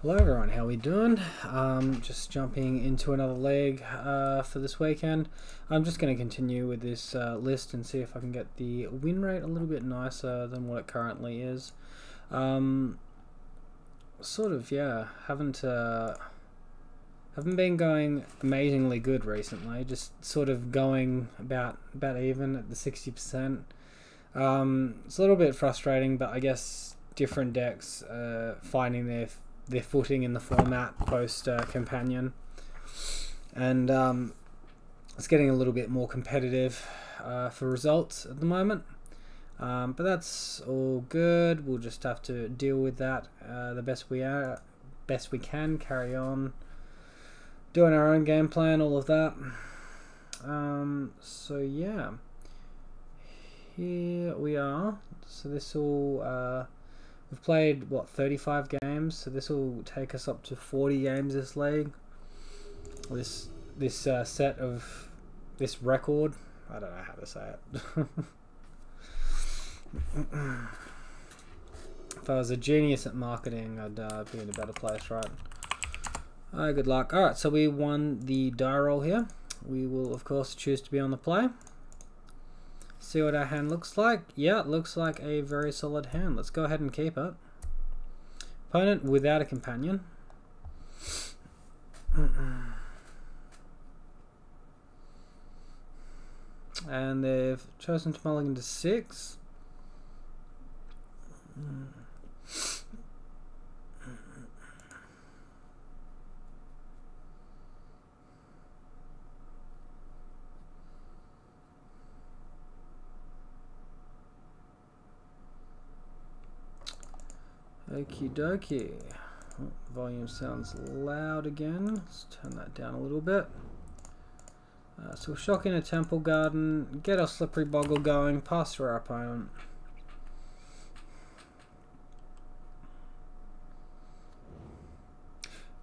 Hello everyone, how we doing? Just jumping into another leg for this weekend. I'm just going to continue with this list and see if I can get the win rate a little bit nicer than what it currently is. Haven't been going amazingly good recently. Just sort of going about even at the 60%. It's a little bit frustrating, but I guess different decks finding their footing in the format post companion, and it's getting a little bit more competitive for results at the moment, but that's all good. We'll just have to deal with that the best we can, carry on doing our own game plan, all of that. So yeah, here we are. So this will we've played, what, 35 games, so this will take us up to 40 games this league. This set of this record, I don't know how to say it. If I was a genius at marketing, I'd be in a better place, right? Good luck. Alright, so we won the die roll here. We will, of course, choose to be on the play. See what our hand looks like. Yeah, it looks like a very solid hand. Let's go ahead and keep it. Opponent without a companion. And they've chosen to mulligan to 6. Okie dokie. Oh, volume sounds loud again. Let's turn that down a little bit. So we'll shock in a Temple Garden, get our Slippery Boggle going, pass through our opponent.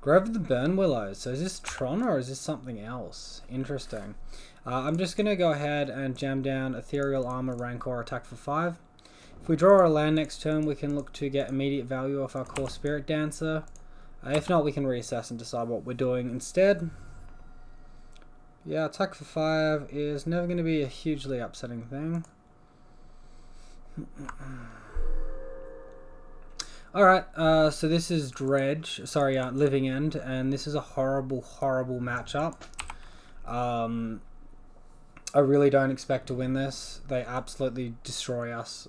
Grove of the Burn Willows. So is this Tron or is this something else? Interesting. I'm just going to go ahead and jam down Ethereal Armor, Rancor, attack for 5. If we draw a land next turn, we can look to get immediate value off our core Spirit Dancer. If not, we can reassess and decide what we're doing instead. Yeah, attack for 5 is never going to be a hugely upsetting thing. Alright, so this is Dredge, sorry, Living End, and this is a horrible, horrible matchup. I really don't expect to win this. They absolutely destroy us.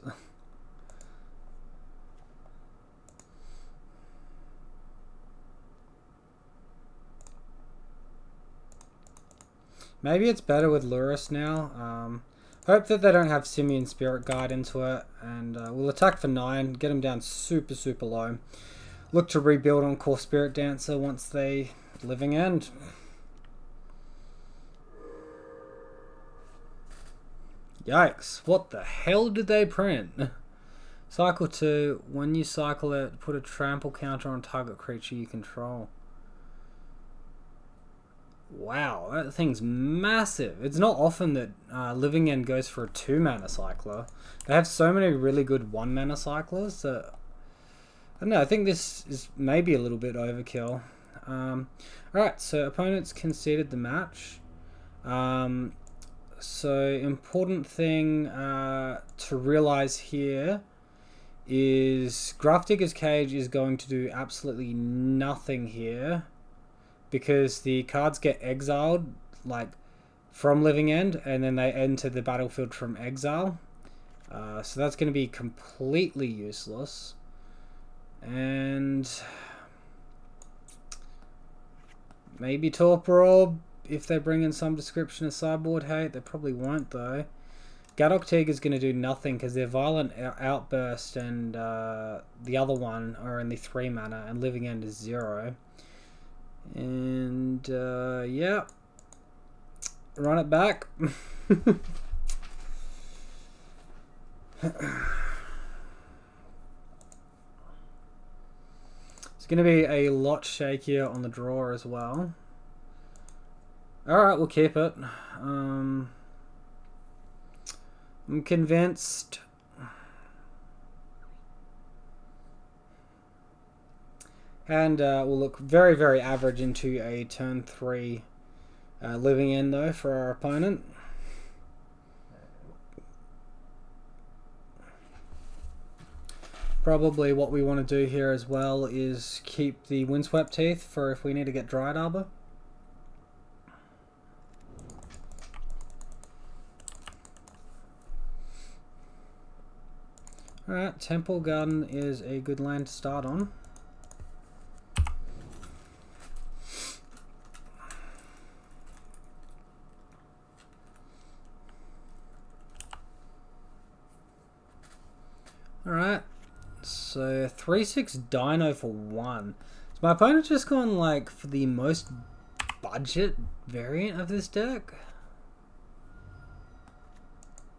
Maybe it's better with Lurrus now. Hope that they don't have Simian Spirit Guide into it. And we'll attack for 9. Get them down super, super low. Look to rebuild on core Spirit Dancer once they Living End. Yikes. What the hell did they print? Cycle 2. When you cycle it, put a trample counter on target creature you control. Wow, that thing's massive. It's not often that Living End goes for a 2-mana cycler. They have so many really good 1-mana cyclers that I don't know, I think this is maybe a little bit overkill. Alright, so opponents conceded the match. So important thing to realize here is Grafdigger's Cage is going to do absolutely nothing here, because the cards get exiled, like, from Living End, and then they enter the battlefield from exile. So that's going to be completely useless. And maybe Torpor Orb, if they bring in some description of sideboard hate. They probably won't, though. Gadok Tiger is going to do nothing, because their Violent Outburst and the other one are only 3 mana, and Living End is 0. And yeah, run it back. It's going to be a lot shakier on the draw as well. Alright, we'll keep it. I'm convinced. And will look very, very average into a turn 3 living end though for our opponent. Probably what we want to do here as well is keep the Windswept Teeth for if we need to get Dryad Arbor. Alright, Temple Garden is a good land to start on. Alright, so 3/6 Dino for 1. So my opponent's just gone like for the most budget variant of this deck.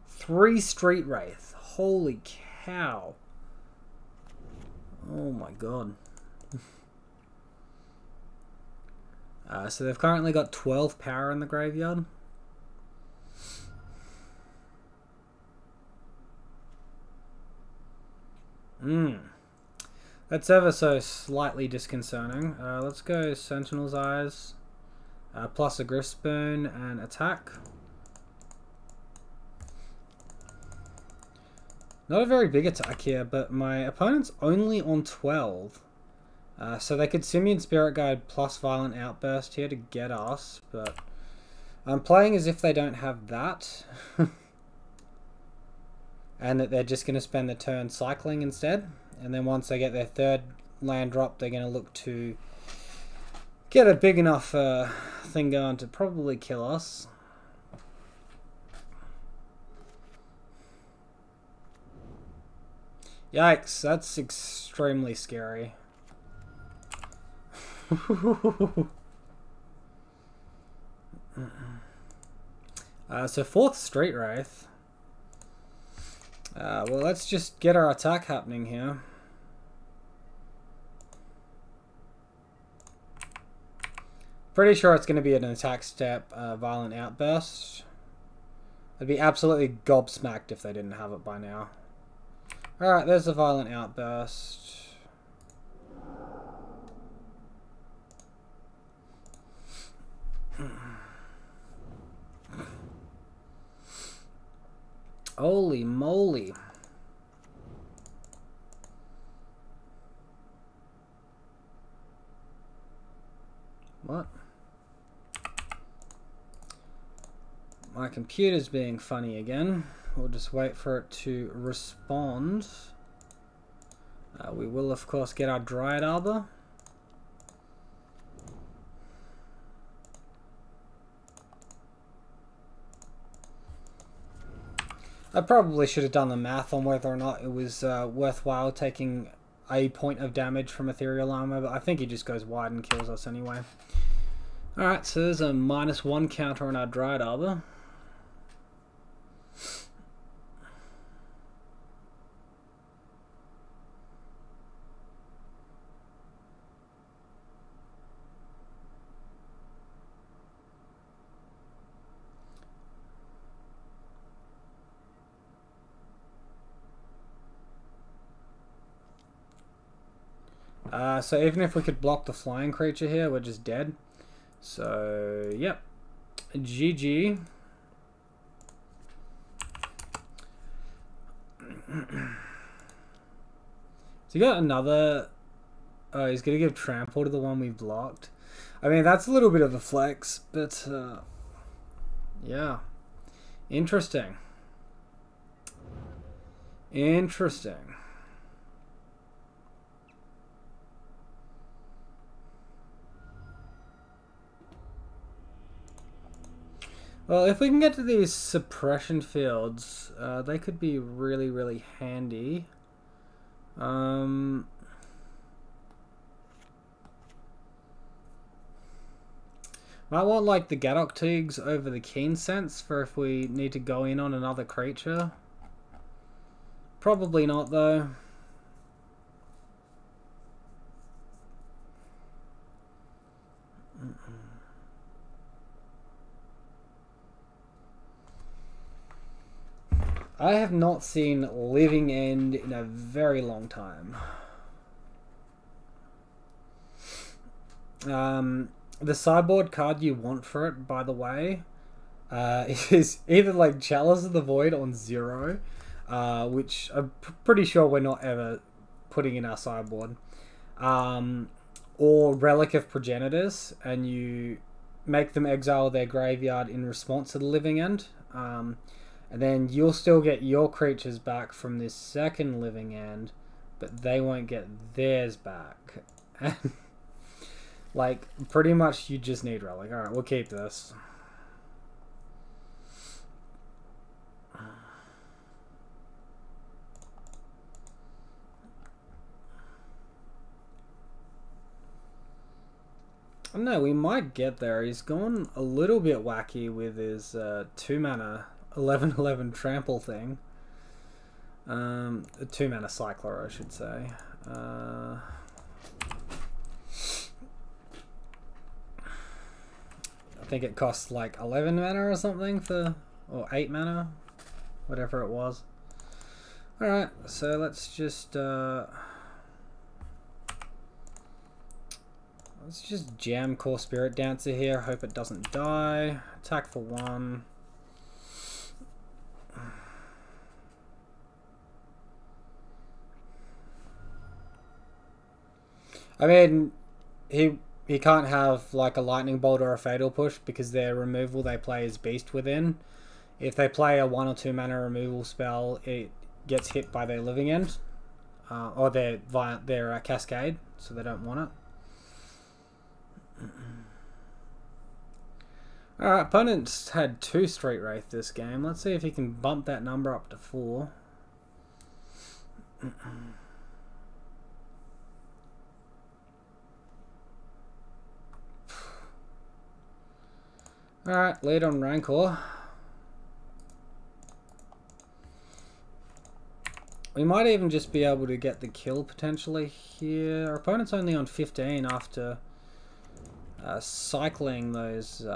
3 Street Wraith. Holy cow. Oh my god. So they've currently got 12 power in the graveyard. That's ever so slightly disconcerting. Let's go Sentinel's Eyes, plus a Griff Spoon and attack. Not a very big attack here, but my opponent's only on 12. So they could Simian Spirit Guide plus Violent Outburst here to get us, but I'm playing as if they don't have that. And that they're just going to spend the turn cycling instead. And then once they get their third land drop, they're going to look to get a big enough thing going to probably kill us. Yikes, that's extremely scary. So 4th Street Wraith. Well, let's just get our attack happening here. Pretty sure it's going to be an attack step, Violent Outburst. I'd be absolutely gobsmacked if they didn't have it by now. Alright, there's the Violent Outburst. Holy moly. What? My computer's being funny again. We'll just wait for it to respond. We will, of course, get our Dryad Arbor. I probably should have done the math on whether or not it was worthwhile taking a point of damage from Ethereal Armor, but I think he just goes wide and kills us anyway. Alright, so there's a -1 counter on our Dryad Arbor. So even if we could block the flying creature here, we're just dead. So, yep. GG. So you got another... Oh, he's going to give Trample to the one we blocked. I mean, that's a little bit of a flex, but... yeah. Interesting. Interesting. Well, if we can get to these suppression fields, they could be really, really handy. Might want like the Gadok Teagues over the Keen Sense for if we need to go in on another creature. Probably not though. I have not seen Living End in a very long time. The sideboard card you want for it, by the way, is either like Chalice of the Void on 0, which I'm pretty sure we're not ever putting in our sideboard, or Relic of Progenitors, and you make them exile their graveyard in response to the Living End, and then you'll still get your creatures back from this second Living End, but they won't get theirs back. Like, pretty much you just need Relic. Alright, we'll keep this. No, we might get there. He's gone a little bit wacky with his 2-mana 11/11 trample thing. A 2-mana cycler, I should say. I think it costs like 11 mana or something for, or 8 mana, whatever it was. Alright, so let's just jam Core Spirit Dancer here. Hope it doesn't die. Attack for 1. I mean, he can't have like a Lightning Bolt or a Fatal Push because their removal they play is Beast Within. If they play a 1 or 2 mana removal spell, it gets hit by their Living End, or their Cascade, so they don't want it. Alright, opponents had 2 Street Wraith this game. Let's see if he can bump that number up to 4. Alright, lead on Rancor. We might even just be able to get the kill potentially here. Our opponent's only on 15 after cycling those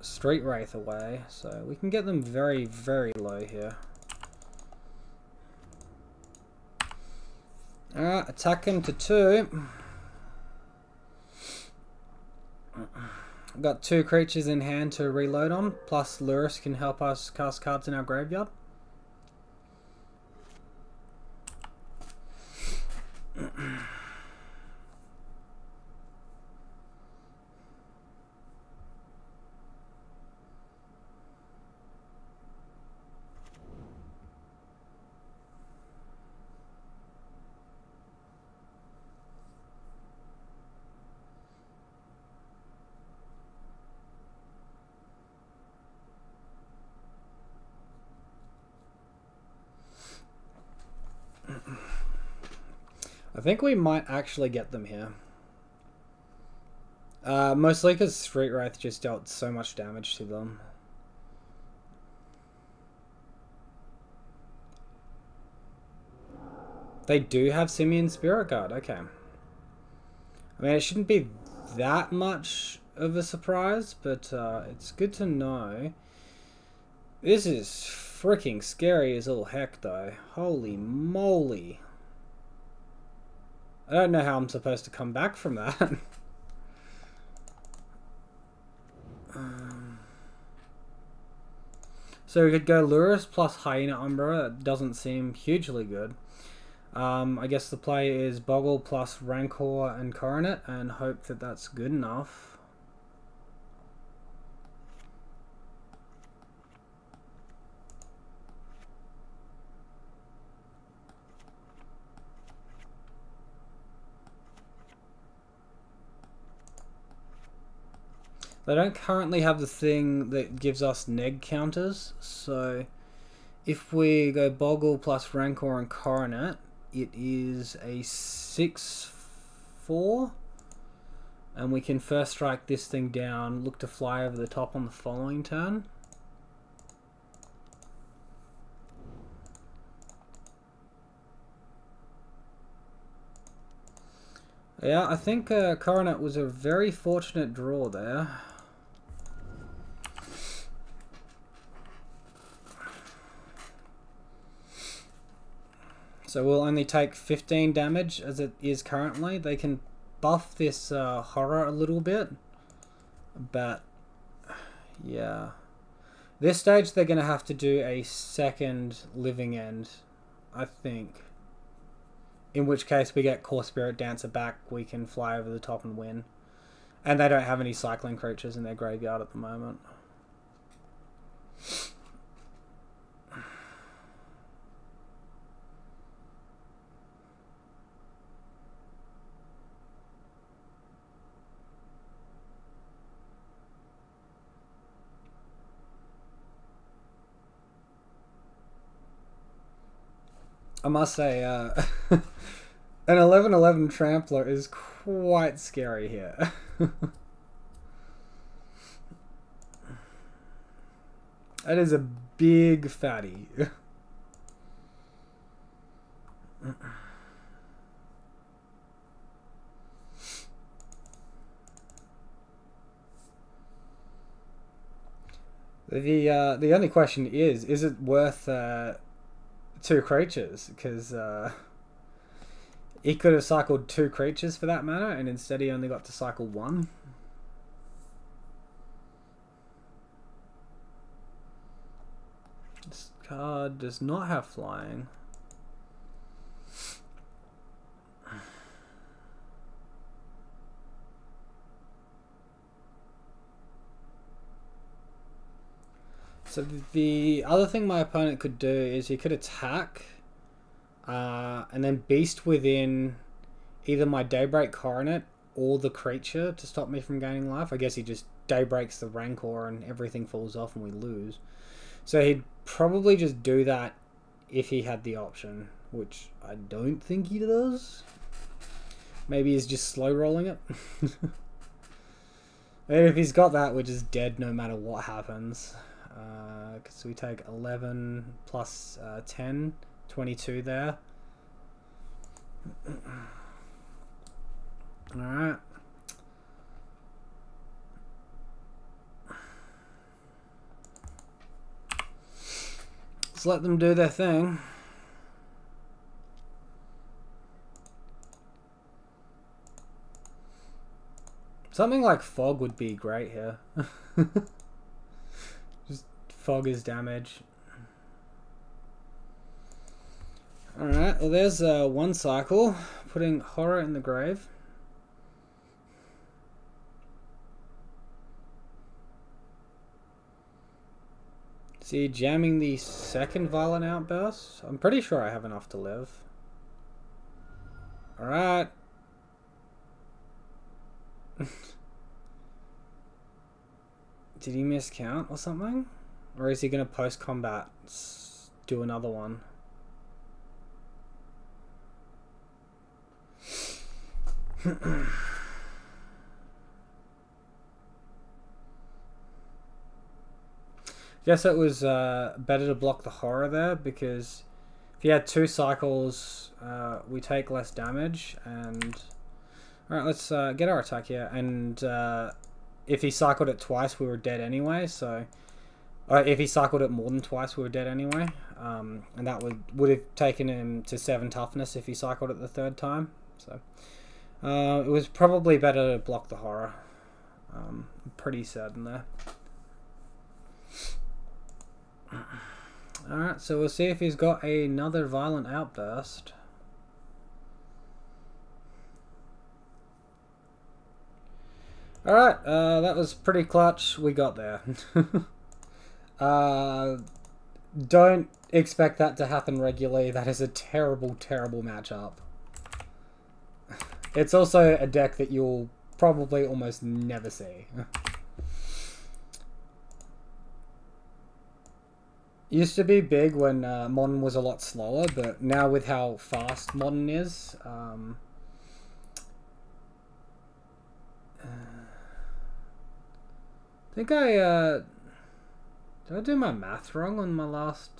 Street Wraith away, so we can get them very, very low here. Alright, attack him to 2. Got 2 creatures in hand to reload on, plus Lurrus can help us cast cards in our graveyard. I think we might actually get them here. Mostly because Street Wraith just dealt so much damage to them. They do have Simian Spirit Guard, okay. I mean, it shouldn't be that much of a surprise, but it's good to know. This is freaking scary as all heck, though. Holy moly. I don't know how I'm supposed to come back from that. So we could go Lurrus plus Hyena Umbra. That doesn't seem hugely good. I guess the play is Boggle plus Rancor and Coronet and hope that that's good enough. They don't currently have the thing that gives us neg counters, so if we go Boggle plus Rancor and Coronet, it is a 6/4, and we can first strike this thing down, look to fly over the top on the following turn. Yeah, I think Coronet was a very fortunate draw there. So we'll only take 15 damage as it is currently. They can buff this horror a little bit, but yeah. This stage they're going to have to do a second living end, I think. In which case we get Core Spirit Dancer back, we can fly over the top and win. And they don't have any cycling creatures in their graveyard at the moment. I must say, an 11/11 Trampler is quite scary here. That is a big fatty. The only question is it worth 2 creatures? Because he could have cycled 2 creatures for that matter, and instead he only got to cycle 1. This card does not have flying. So the other thing my opponent could do is he could attack and then beast within either my Daybreak Coronet or the creature to stop me from gaining life. I guess he just Daybreaks the Rancor and everything falls off and we lose. So he'd probably just do that if he had the option, which I don't think he does. Maybe he's just slow rolling it. And if he's got that, we're just dead no matter what happens. Because we take 11 plus 10, 22 there. Alright. Let's let them do their thing. Something like Fog would be great here. Just Fog is damage. Alright, well there's one cycle, putting Horror in the grave. See, jamming the second Violent Outburst. I'm pretty sure I have enough to live. Alright. Did he miscount or something? Or is he going to post-combat do another one? Guess it was better to block the Horror there, because if he had 2 cycles, we take less damage. And alright, let's get our attack here. And if he cycled it twice, we were dead anyway. So if he cycled it more than twice, we were dead anyway. And that would have taken him to 7 toughness if he cycled it the 3rd time. So it was probably better to block the Horror. Pretty certain there. Alright, so we'll see if he's got another Violent Outburst. Alright, that was pretty clutch. We got there. Don't expect that to happen regularly. That is a terrible, terrible matchup. It's also a deck that you'll probably almost never see. Used to be big when Modern was a lot slower, but now with how fast Modern is, I think did I do my math wrong on my last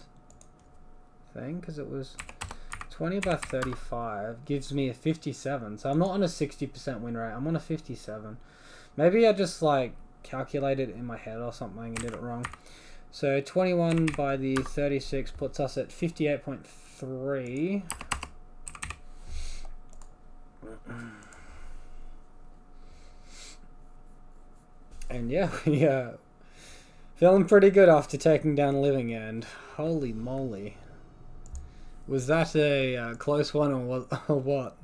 thing? Because it was 20 by 35 gives me a 57, so I'm not on a 60% win rate, I'm on a 57. Maybe I just like calculated it in my head or something and did it wrong. So 21 by the 36 puts us at 58.3. And yeah, yeah, feeling pretty good after taking down Living End. Holy moly. Was that a close one or what?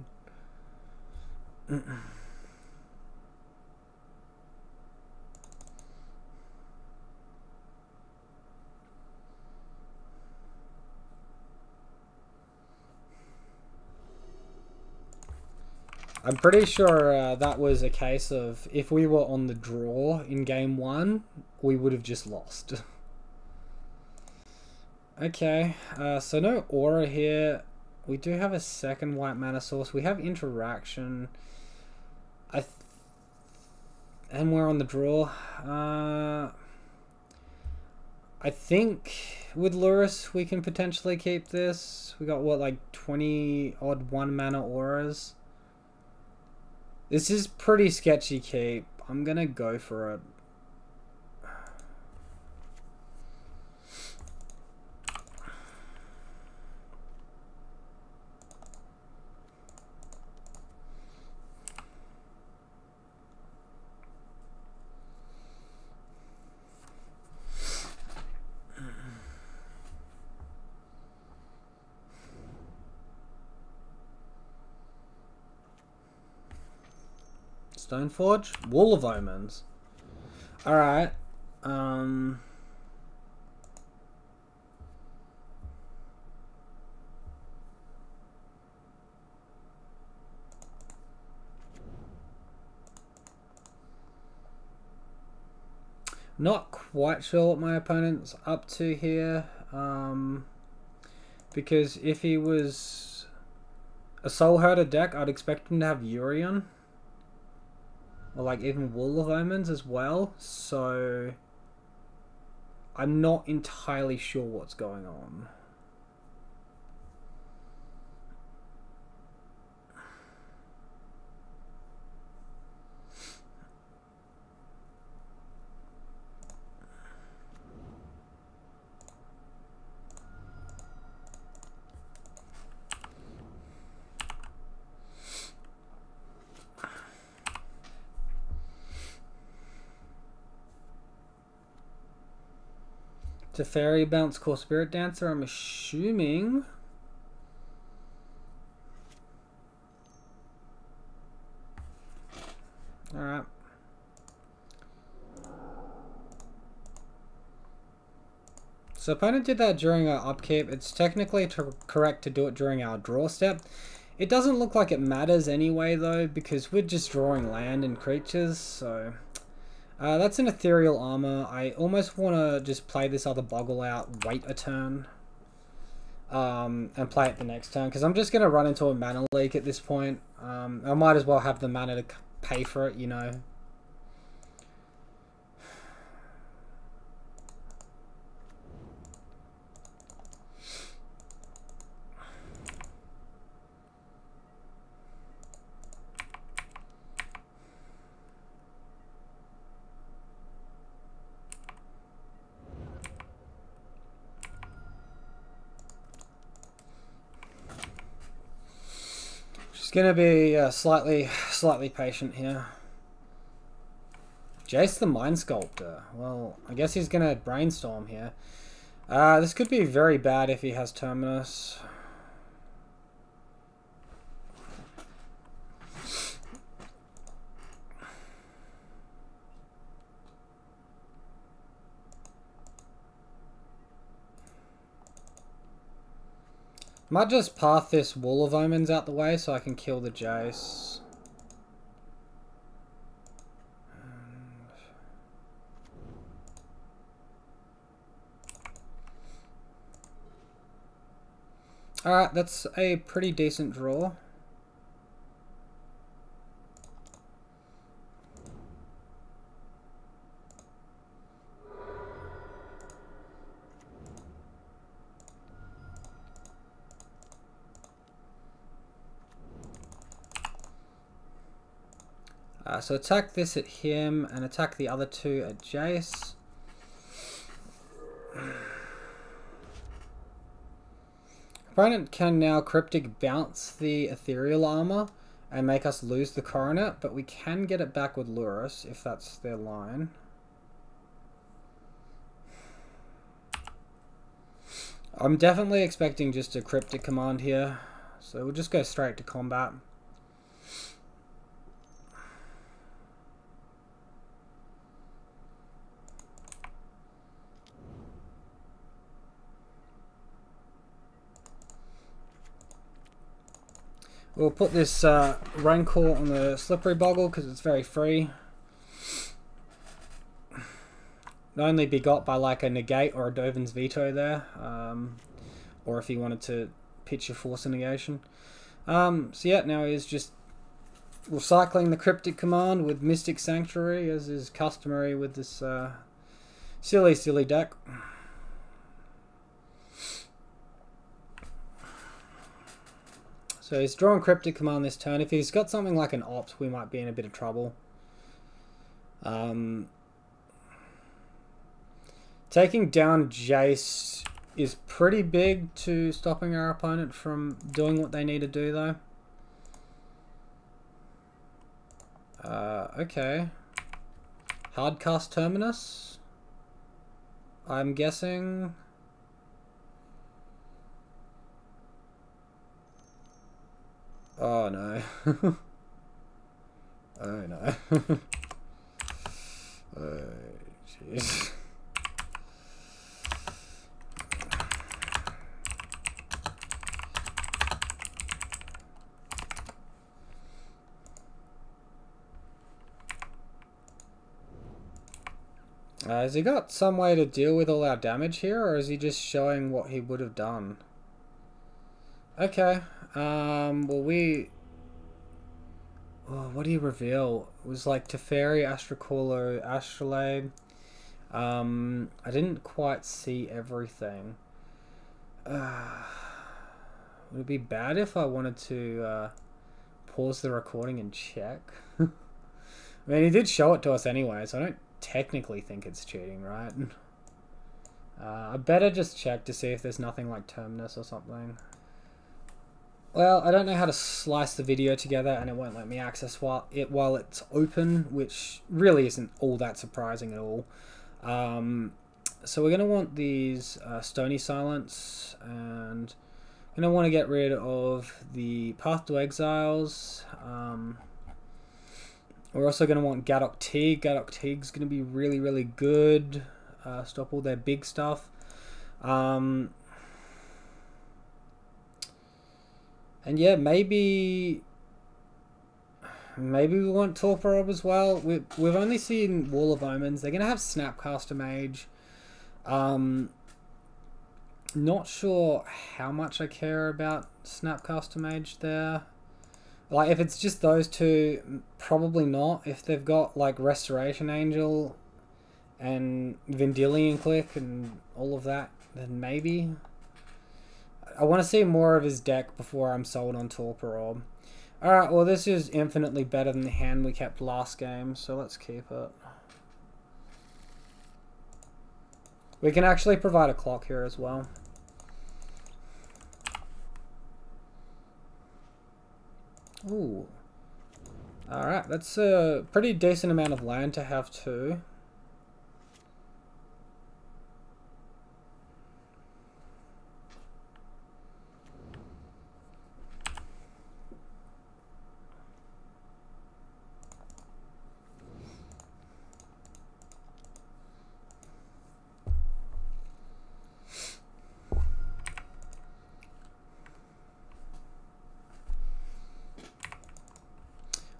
I'm pretty sure that was a case of if we were on the draw in game 1, we would have just lost. Okay, so no aura here. We do have a second white mana source. We have interaction. And we're on the draw. I think with Lurrus we can potentially keep this. We got what, like 20 odd 1 mana auras. This is pretty sketchy keep. I'm gonna go for it. Stoneforge? Wall of Omens. Alright. Not quite sure what my opponent's up to here. Because if he was a Soul Herder deck, I'd expect him to have Urion. Or like even Wall of Omens as well. So I'm not entirely sure what's going on. It's a fairy bounce core spirit dancer, I'm assuming. Alright. So opponent did that during our upkeep. It's technically correct to do it during our draw step. It doesn't look like it matters anyway though, because we're just drawing land and creatures, so... that's an Ethereal Armor. I almost want to just play this other Boggle out, wait a turn, and play it the next turn, because I'm just going to run into a mana leak at this point. I might as well have the mana to pay for it, you know. Gonna be slightly patient here. Jace the Mind Sculptor. Well, I guess he's gonna brainstorm here. This could be very bad if he has Terminus. Might just path this Wall of Omens out the way so I can kill the Jace. Alright, that's a pretty decent draw. So attack this at him and attack the other two at Jace. Opponent can now Cryptic bounce the Ethereal Armor and make us lose the Coronet, but we can get it back with Lurrus if that's their line. I'm definitely expecting just a Cryptic Command here, so we'll just go straight to combat. We'll put this Rancor on the Slippery Boggle because it's very free. Only be got by like a Negate or a Dovin's Veto there. Or if he wanted to pitch a Force of Negation. So yeah, now he's just recycling the Cryptic Command with Mystic Sanctuary as is customary with this silly deck. So he's drawing Cryptic Command this turn. If he's got something like an Opt, we might be in a bit of trouble. Taking down Jace is pretty big to stopping our opponent from doing what they need to do, though. Okay. Hardcast Terminus, I'm guessing. Oh no. Oh no. Oh jeez. Has he got some way to deal with all our damage here, or is he just showing what he would have done? Okay. Well, what do you reveal? It was like Teferi, Astracolo, Astrolabe. I didn't quite see everything. Would it be bad if I wanted to pause the recording and check? I mean, he did show it to us anyway, so I don't technically think it's cheating, right? I better just check to see if there's nothing like Terminus or something. Well, I don't know how to slice the video together, and it won't let me access while it's open, which really isn't all that surprising at all. So we're going to want these Stony Silence, and we're going to want to get rid of the Path to Exiles. We're also going to want Gadok Teague. Gadok Teague's going to be really, really good. Stop all their big stuff. And yeah, maybe we want Torpor Orb as well. We've only seen Wall of Omens. They're going to have Snapcaster Mage. Not sure how much I care about Snapcaster Mage there. Like, if it's just those two, probably not. If they've got, like, Restoration Angel and Vendilion Click and all of that, then maybe. I want to see more of his deck before I'm sold on Torpor Orb. Alright, well, this is infinitely better than the hand we kept last game, so let's keep it. We can actually provide a clock here as well. Ooh. Alright, that's a pretty decent amount of land to have too.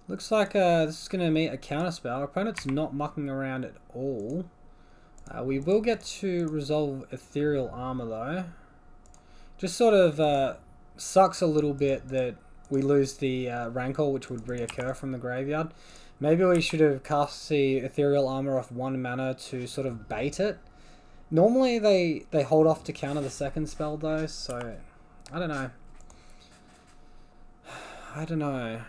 Looks like this is going to meet a counterspell. Our opponent's not mucking around at all. We will get to resolve Ethereal Armor though. Just sort of sucks a little bit that we lose the Rancor, which would reoccur from the graveyard. Maybe we should have cast the Ethereal Armor off 1 mana to sort of bait it. Normally they hold off to counter the second spell though, so I don't know. I don't know.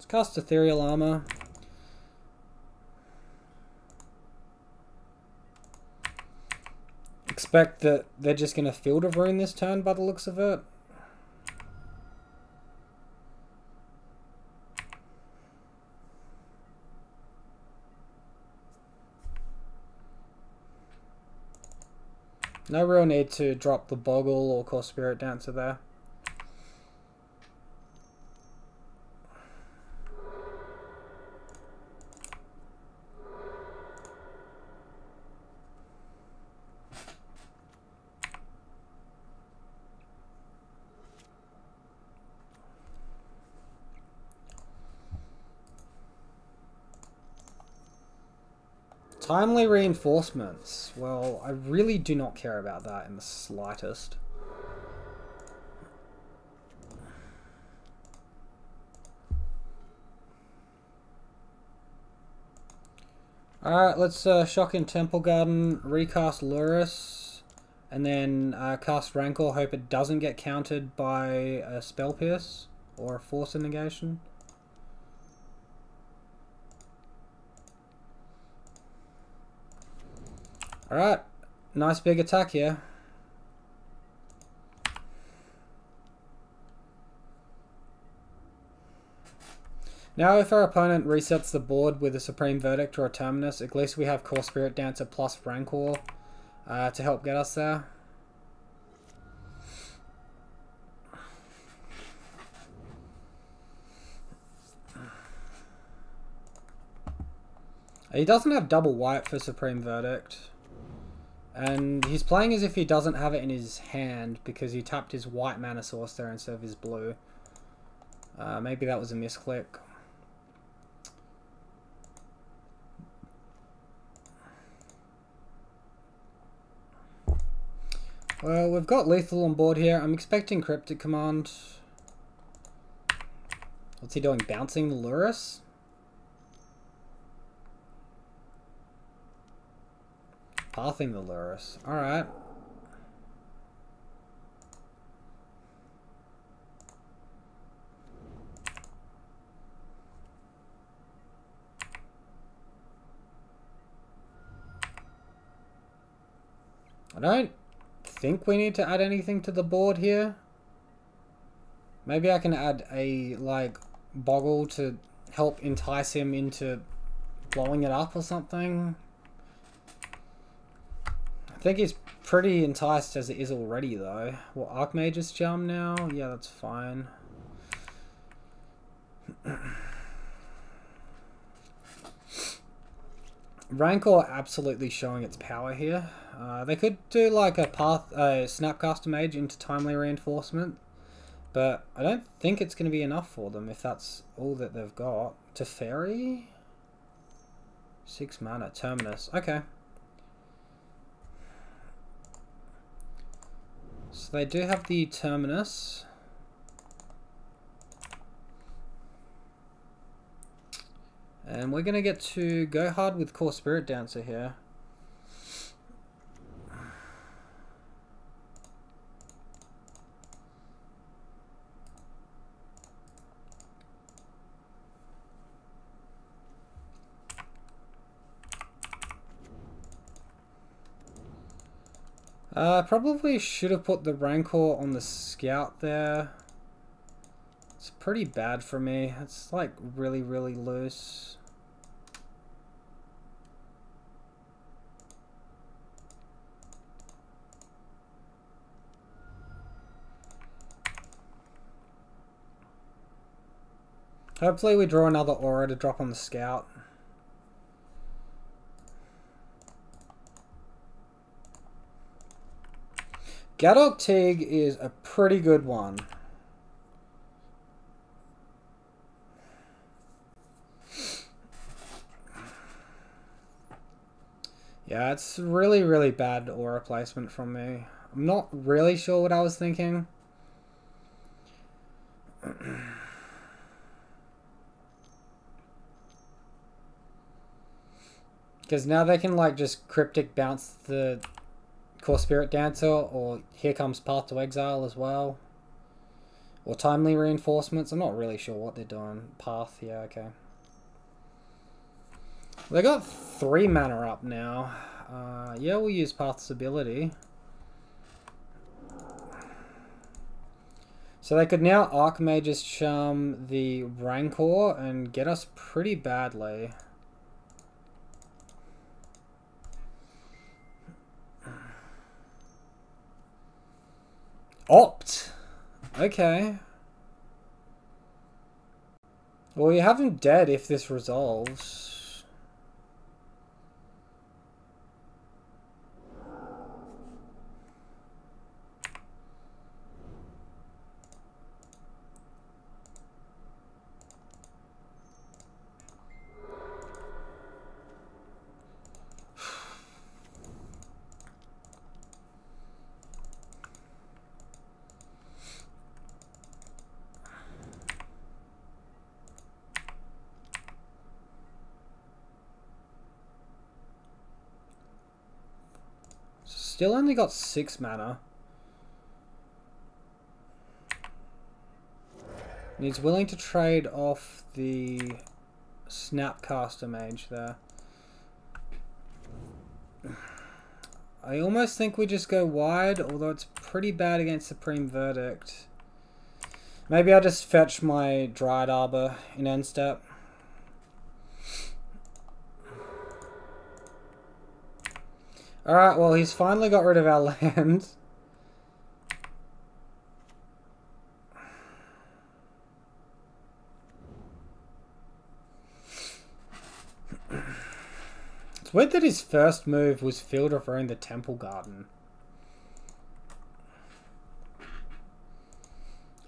Cast Ethereal Armor. expect that they're just going to field a rune this turn by the looks of it. No real need to drop the Boggle or Core Spirit Dancer there. Timely reinforcements. Well, I really do not care about that in the slightest. Alright, let's shock in Temple Garden, recast Lurrus, and then cast Rancor, hope it doesn't get countered by a Spell Pierce or a Force Negation. Alright, nice big attack here. Now if our opponent resets the board with a Supreme Verdict or a Terminus, at least we have Core Spirit Dancer plus Rancor to help get us there. He doesn't have double white for Supreme Verdict. And he's playing as if he doesn't have it in his hand because he tapped his white mana source there instead of his blue. Maybe that was a misclick. Well, we've got lethal on board here. I'm expecting Cryptic Command. What's he doing? Bouncing the Lurrus? Pathing the Lurrus. Alright. I don't think we need to add anything to the board here. Maybe I can add a, like, Boggle to help entice him into blowing it up or something. I think he's pretty enticed as it is already, though. Well, Archmage's Charm now? Yeah, that's fine. Rancor absolutely showing its power here. They could do like a Snapcaster Mage into Timely Reinforcement, but I don't think it's going to be enough for them if that's all that they've got. Teferi? 6 mana. Terminus. Okay. So they do have the Terminus. And we're going to get to go hard with Core Spirit Dancer here. Probably should have put the Rancor on the Scout there. It's pretty bad for me. It's like really, really loose. Hopefully we draw another aura to drop on the Scout. Gadok Teague is a pretty good one. Yeah, it's really, really bad aura placement from me. I'm not really sure what I was thinking. Because now they can like just Cryptic bounce the Core Spirit Dancer, or here comes Path to Exile as well. Or Timely Reinforcements. I'm not really sure what they're doing. Path, yeah, okay. They got 3 mana up now. Yeah, we'll use Path's ability. So they could now Archmage's Charm the Rancor and get us pretty badly. Opt! Okay. Well, you have him dead if this resolves. Still only got 6 mana. And he's willing to trade off the Snapcaster Mage there. I almost think we just go wide, although it's pretty bad against Supreme Verdict. Maybe I'll just fetch my Dryad Arbor in end step. Alright, well, he's finally got rid of our land. It's weird that his first move was Field of Ruin the Temple Garden.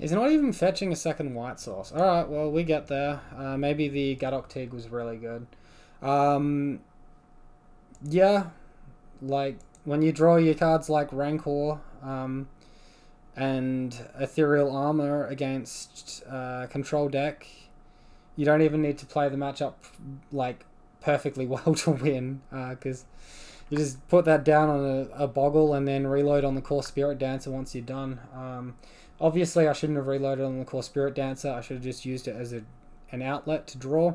He's not even fetching a second white source. Alright, well, we get there. Maybe the Gadok Tig was really good. Yeah. Like, when you draw your cards like Rancor and Ethereal Armor against control deck, you don't even need to play the matchup like perfectly well to win, because you just put that down on a Boggle and then reload on the core Spirit Dancer once you're done. Obviously, I shouldn't have reloaded on the core Spirit Dancer. I should have just used it as an outlet to draw,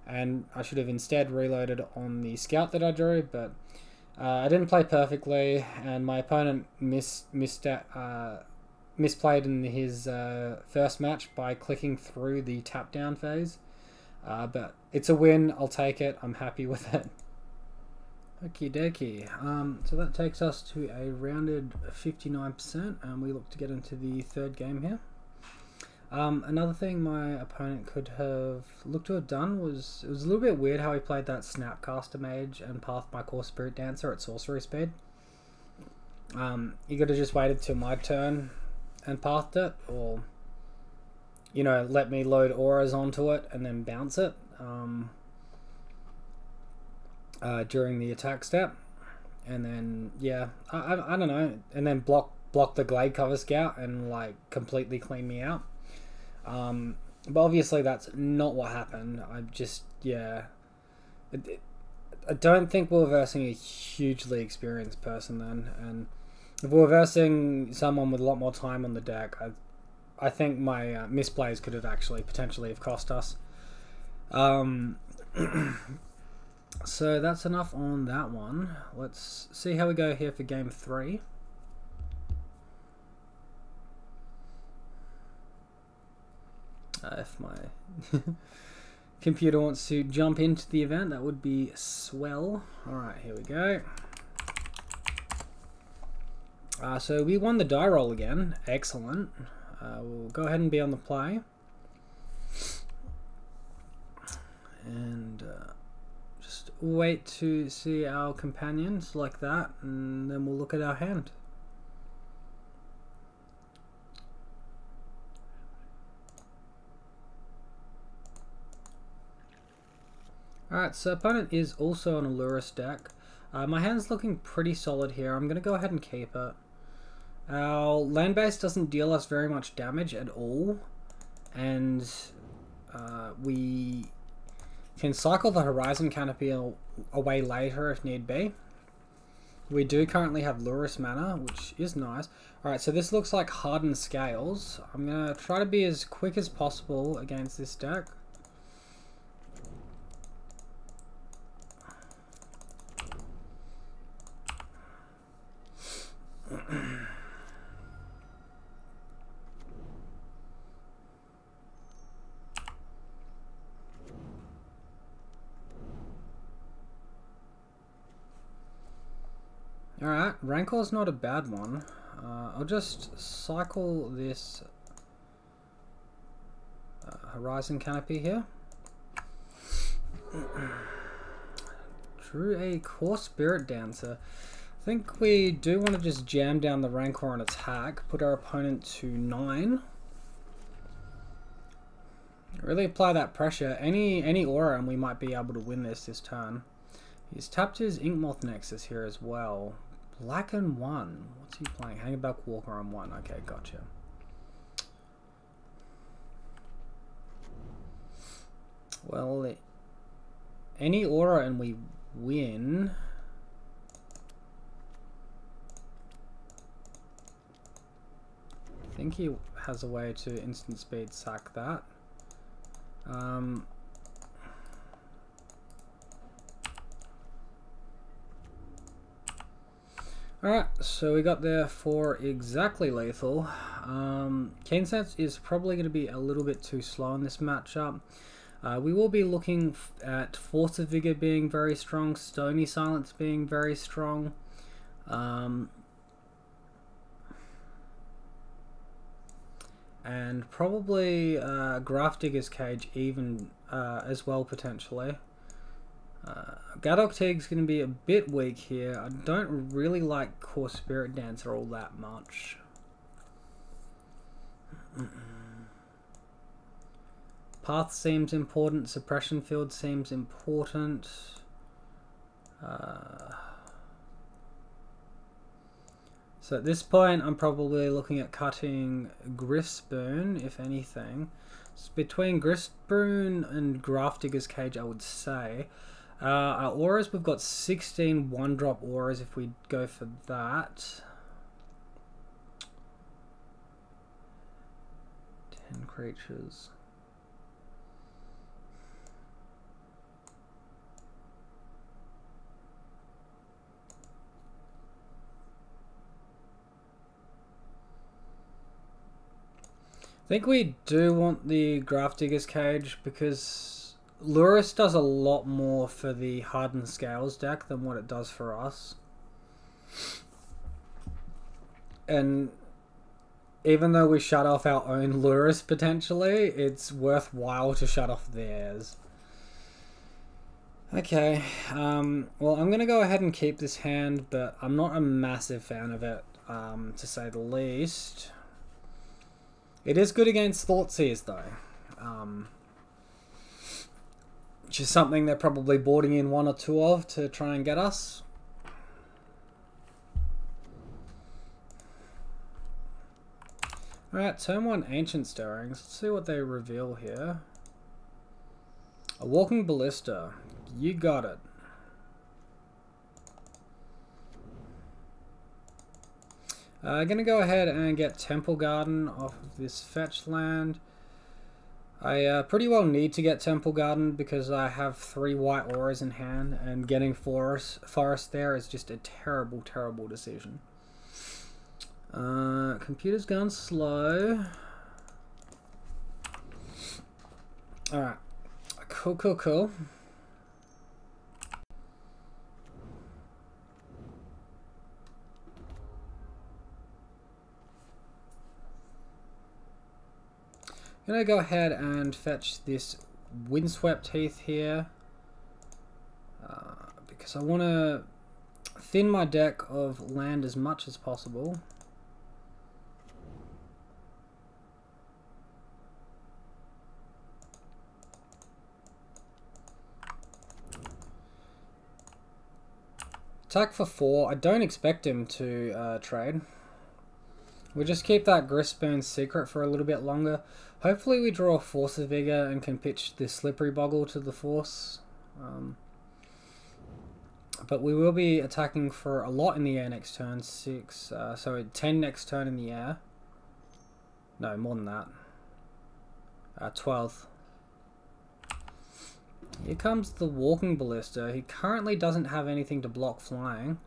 and I should have instead reloaded on the Scout that I drew, but I didn't play perfectly, and my opponent misplayed in his first match by clicking through the tap down phase. But it's a win. I'll take it. I'm happy with it. Okie dokie. So that takes us to a rounded 59%, and we look to get into the third game here. Another thing my opponent could have looked to have done was, it was a little bit weird how he played that Snapcaster Mage and pathed my core Spirit Dancer at sorcery speed. He could have just waited till my turn and pathed it, or, you know, let me load auras onto it and then bounce it during the attack step, and then yeah, I don't know, and then block the Glade Cover Scout and like completely clean me out. But obviously that's not what happened. I just, yeah, I don't think we're versing a hugely experienced person then, and if we're versing someone with a lot more time on the deck, I think my misplays could have actually potentially have cost us. So that's enough on that one. Let's see how we go here for game 3. If my computer wants to jump into the event, that would be swell. Alright, here we go. So we won the die roll again. Excellent. We'll go ahead and be on the play. And just wait to see our companions like that, and then we'll look at our hand. Alright, so opponent is also on a Lurrus deck. My hand's looking pretty solid here. I'm going to go ahead and keep it. Our land base doesn't deal us very much damage at all, and we can cycle the Horizon Canopy away later if need be. We do currently have Lurrus mana, which is nice. Alright, so this looks like Hardened Scales. I'm going to try to be as quick as possible against this deck. Alright, Rancor's not a bad one. I'll just cycle this Horizon Canopy here. Drew a Core Spirit Dancer. I think we do want to just jam down the Rancor on attack, put our opponent to 9. Really apply that pressure. Any aura and we might be able to win this turn. He's tapped his Inkmoth Nexus here as well. Black and 1. What's he playing? Hangerback Walker on 1. Okay, gotcha. Well, any aura and we win. I think he has a way to instant speed sack that. Alright, so we got there for exactly lethal. Keen Sense is probably going to be a little bit too slow in this matchup. We will be looking at Force of Vigor being very strong, Stony Silence being very strong. And probably Grafdigger's Cage even as well, potentially. Gadok Teague's going to be a bit weak here. I don't really like Core Spirit Dancer all that much. Path seems important. Suppression Field seems important. So at this point, I'm probably looking at cutting Grifspoon, if anything. It's between Grifspoon and Grafdigger's Cage, I would say. Our auras, we've got 16 one-drop auras if we go for that. 10 creatures. I think we do want the Grafdigger's Cage because Lurrus does a lot more for the Hardened Scales deck than what it does for us. And even though we shut off our own Lurrus potentially, it's worthwhile to shut off theirs. Okay, well I'm going to go ahead and keep this hand, but I'm not a massive fan of it, to say the least. It is good against Thoughtseers though, which is something they're probably boarding in 1 or 2 of to try and get us. Alright, turn 1 Ancient Stirrings. Let's see what they reveal here. A Walking Ballista. You got it. I'm going to go ahead and get Temple Garden off of this fetch land. I pretty well need to get Temple Garden because I have 3 white auras in hand, and getting forest there is just a terrible, terrible decision. Computer's gone slow. Alright. Cool, cool, cool. I'm going to go ahead and fetch this Windswept Heath here because I want to thin my deck of land as much as possible. Attack for 4. I don't expect him to trade. We'll just keep that Grifspoon secret for a little bit longer. Hopefully we draw a Force of Vigor and can pitch this Slippery Boggle to the Force. But we will be attacking for a lot in the air next turn. 6, so 10 next turn in the air. No, more than that. 12. Here comes the Walking Ballista. He currently doesn't have anything to block flying.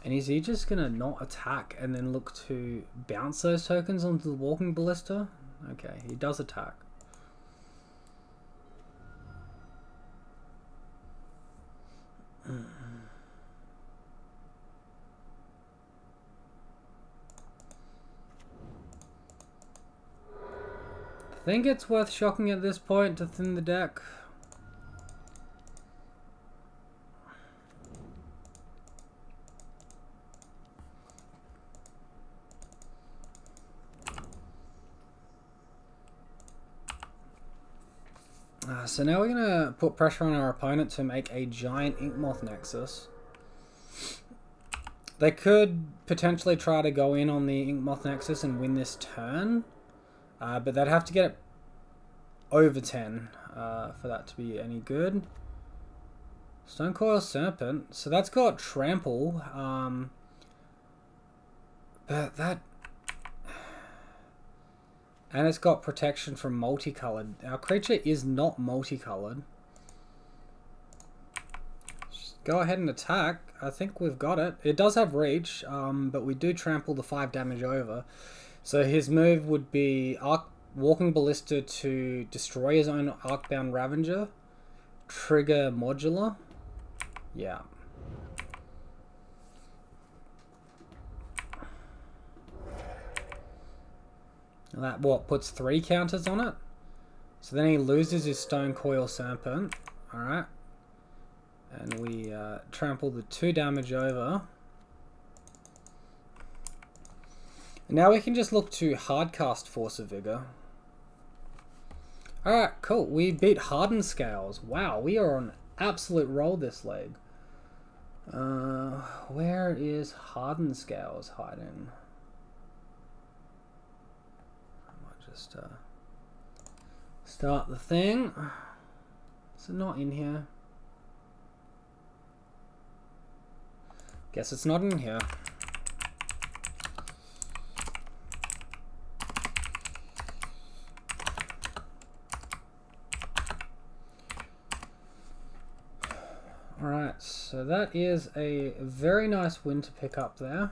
And is he just going to not attack and then look to bounce those tokens onto the Walking Ballista? Okay, he does attack. think it's worth shocking at this point to thin the deck. So now we're going to put pressure on our opponent to make a giant Inkmoth Nexus. They could potentially try to go in on the Inkmoth Nexus and win this turn, but they'd have to get it over 10 for that to be any good. Stonecoil Serpent, so that's got Trample, but that... And it's got protection from multicolored. Our creature is not multicolored. Just go ahead and attack. I think we've got it. It does have reach, but we do trample the 5 damage over. So his move would be Walking Ballista to destroy his own Arcbound Ravager. Trigger Modular. Yeah. And that puts 3 counters on it. So then he loses his Stonecoil Serpent. Alright. And we trample the 2 damage over. And now we can just look to hardcast Force of Vigor. Alright, cool. We beat Hardened Scales. Wow, we are on an absolute roll this leg. Where is Hardened Scales hiding? Just start the thing. Is it not in here? Guess it's not in here. Alright, so that is a very nice win to pick up there.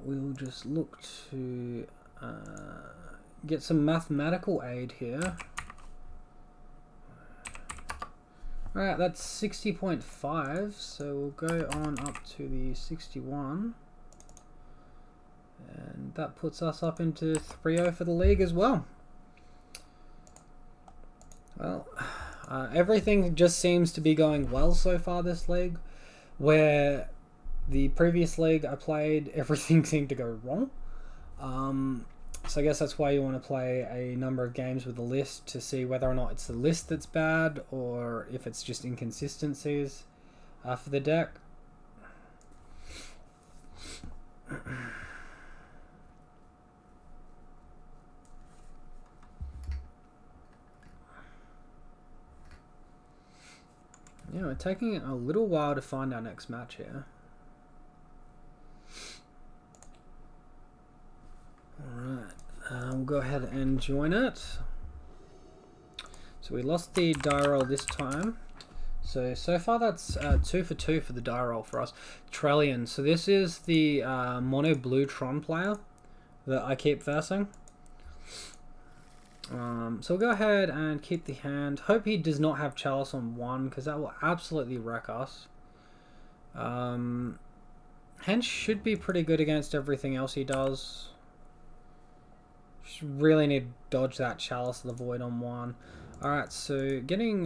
We'll just look to get some mathematical aid here. Alright, that's 60.5, so we'll go on up to the 61. And that puts us up into 3-0 for the league as well. Well, everything just seems to be going well so far this league, where the previous league I played, everything seemed to go wrong. So I guess that's why you want to play a number of games with the list to see whether or not it's the list that's bad or if it's just inconsistencies for the deck. Yeah, we're taking a little while to find our next match here. Alright, we'll go ahead and join it. So we lost the die roll this time. So far that's 2 for 2 for the die roll for us. Trellian, so this is the mono blue Tron player that I keep versing. So we'll go ahead and keep the hand. Hope he does not have Chalice on 1, because that will absolutely wreck us. Hand should be pretty good against everything else he does. Just really need to dodge that Chalice of the Void on 1. Alright, so getting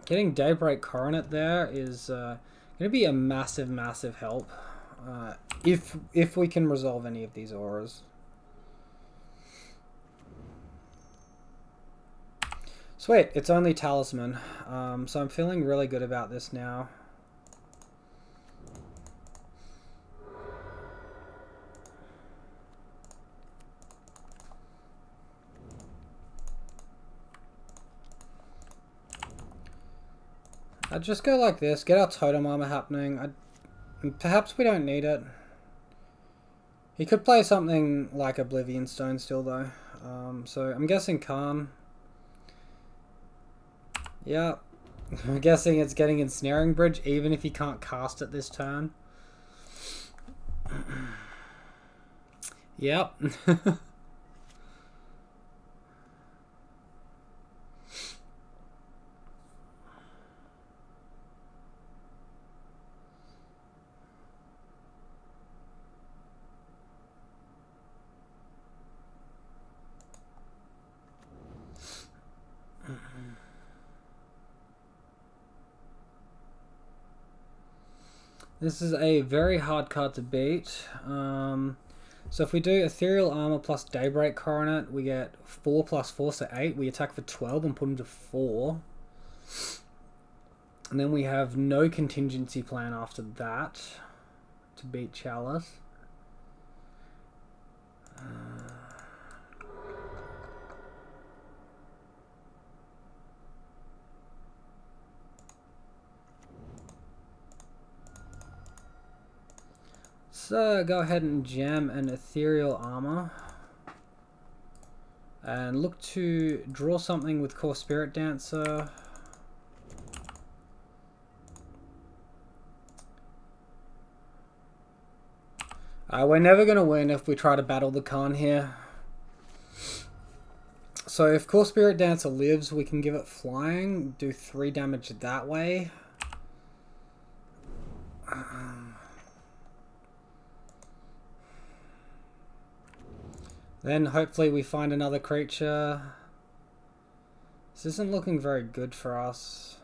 Daybreak Coronet there is going to be a massive help if we can resolve any of these auras. Sweet, it's only Talisman, so I'm feeling really good about this now. I'd just go like this, get our Totem Armor happening. Perhaps we don't need it. He could play something like Oblivion Stone still though, so I'm guessing Khan. Yeah, I'm guessing it's getting Ensnaring Bridge even if he can't cast it this turn. Yep. This is a very hard card to beat. So if we do Ethereal Armor plus Daybreak Coronet, we get 4 plus 4, so 8. We attack for 12 and put him to 4. And then we have no contingency plan after that to beat Chalice. So go ahead and jam an Ethereal Armor. And look to draw something with Core Spirit Dancer. We're never going to win if we try to battle the Khan here. So if Core Spirit Dancer lives, we can give it flying, do 3 damage that way. Then hopefully we find another creature. This isn't looking very good for us.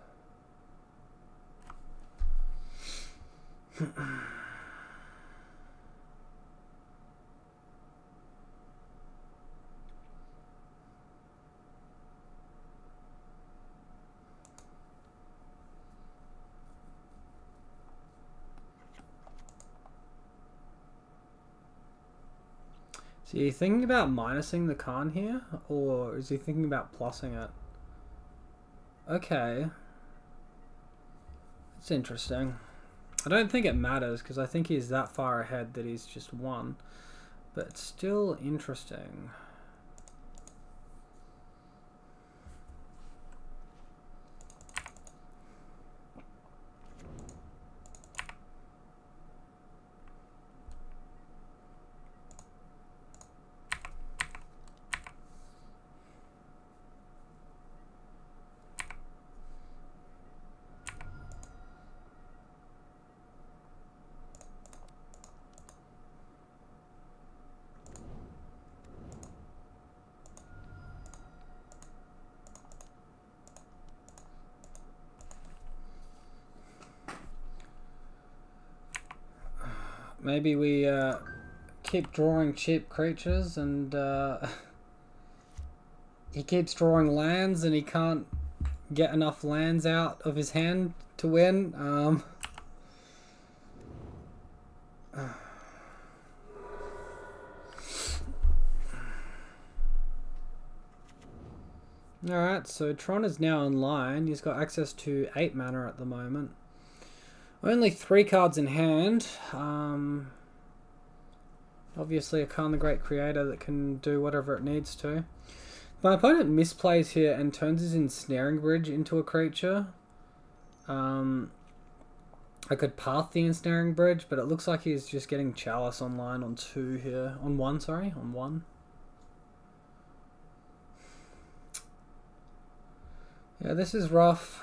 So are you thinking about minusing the Khan here? Or is he thinking about plussing it? Okay. That's interesting. I don't think it matters because I think he's that far ahead that he's just won. But it's still interesting. Maybe we keep drawing cheap creatures and he keeps drawing lands and he can't get enough lands out of his hand to win. Alright, so Tron is now online. He's got access to 8 mana at the moment. Only 3 cards in hand. Obviously a Khan the Great Creator that can do whatever it needs to. My opponent misplays here and turns his Ensnaring Bridge into a creature. I could path the Ensnaring Bridge, but it looks like he's just getting Chalice online on 2 here. On 1, sorry. On 1. Yeah, this is rough.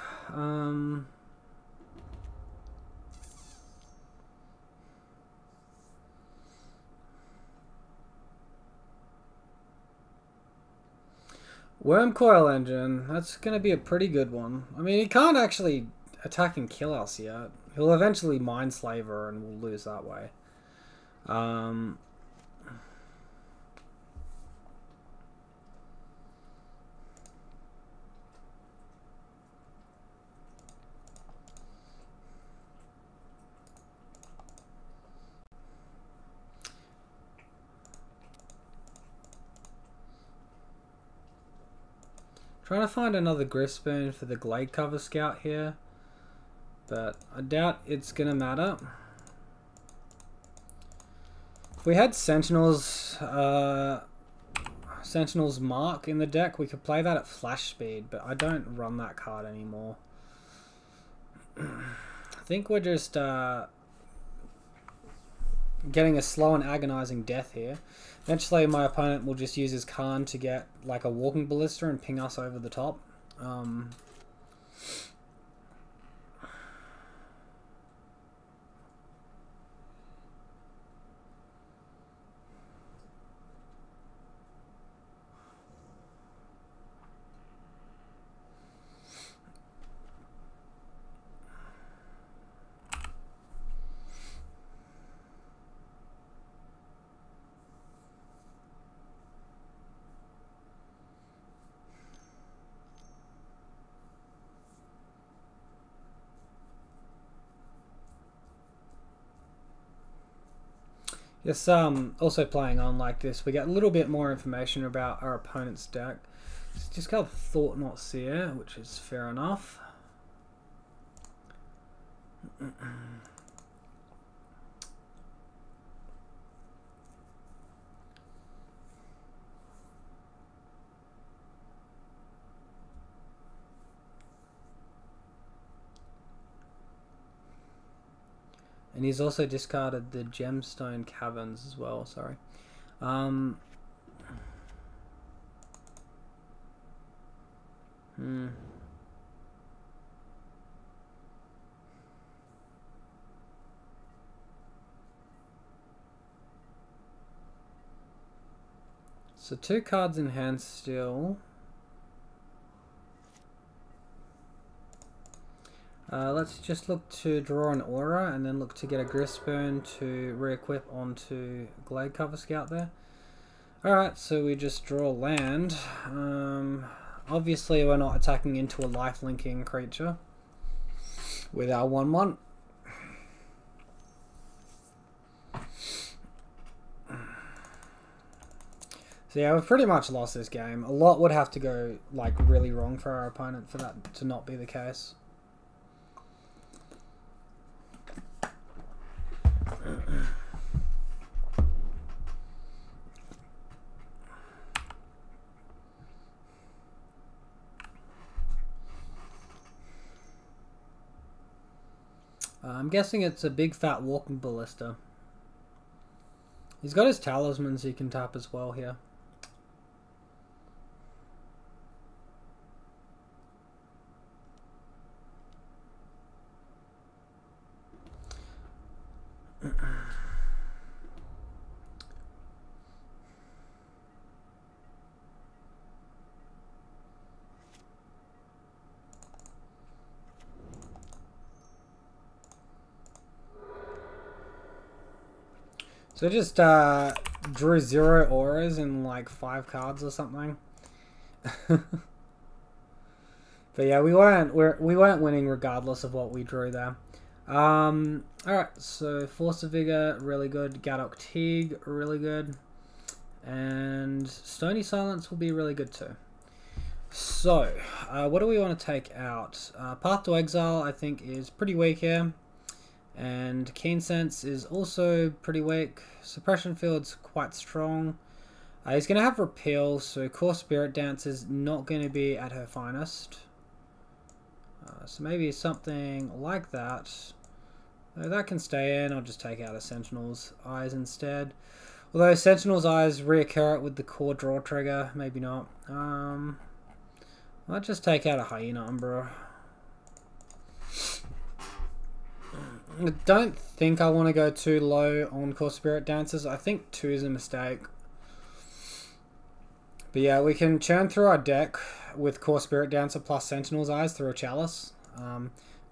Wormcoil Engine, that's going to be a pretty good one. I mean, he can't actually attack and kill us yet. He'll eventually Mindslaver and we'll lose that way. Trying to find another Griffspoon for the Glade Cover Scout here, but I doubt it's going to matter. If we had Sentinel's Mark in the deck, we could play that at flash speed, but I don't run that card anymore. I think we're just getting a slow and agonizing death here. Eventually my opponent will just use his Khan to get like a Walking Ballista and ping us over the top. Yes, also playing on like this, we get a little bit more information about our opponent's deck. It's just got Thought Not Seer, which is fair enough. And he's also discarded the Gemstone Caverns as well, sorry. So 2 cards in hand still. Let's just look to draw an aura and then look to get a Gristburn to re-equip onto Glade Cover Scout there. Alright, so we just draw land. Obviously we're not attacking into a life-linking creature with our 1/1. So yeah, we've pretty much lost this game. A lot would have to go like really wrong for our opponent for that to not be the case. I'm guessing it's a big fat walking ballista. He's got his talismans he can tap as well here. So I just drew 0 auras in like 5 cards or something. But yeah, we weren't winning regardless of what we drew there. Alright, so Force of Vigor, really good. Gadok Teague, really good. And Stony Silence will be really good too. So, what do we want to take out? Path to Exile, I think, is pretty weak here. And Keen Sense is also pretty weak. Suppression Field's quite strong. He's going to have Repeal, so Core Spirit Dance is not going to be at her finest. So maybe something like that. That can stay in. I'll just take out a Sentinel's Eyes instead. Although Sentinel's Eyes reoccur it with the core draw trigger. Maybe not. I'll just take out a Hyena Umbra. I don't think I want to go too low on Core Spirit Dances. I think 2 is a mistake. But yeah, we can churn through our deck with Core Spirit Dancer plus Sentinel's Eyes through a Chalice.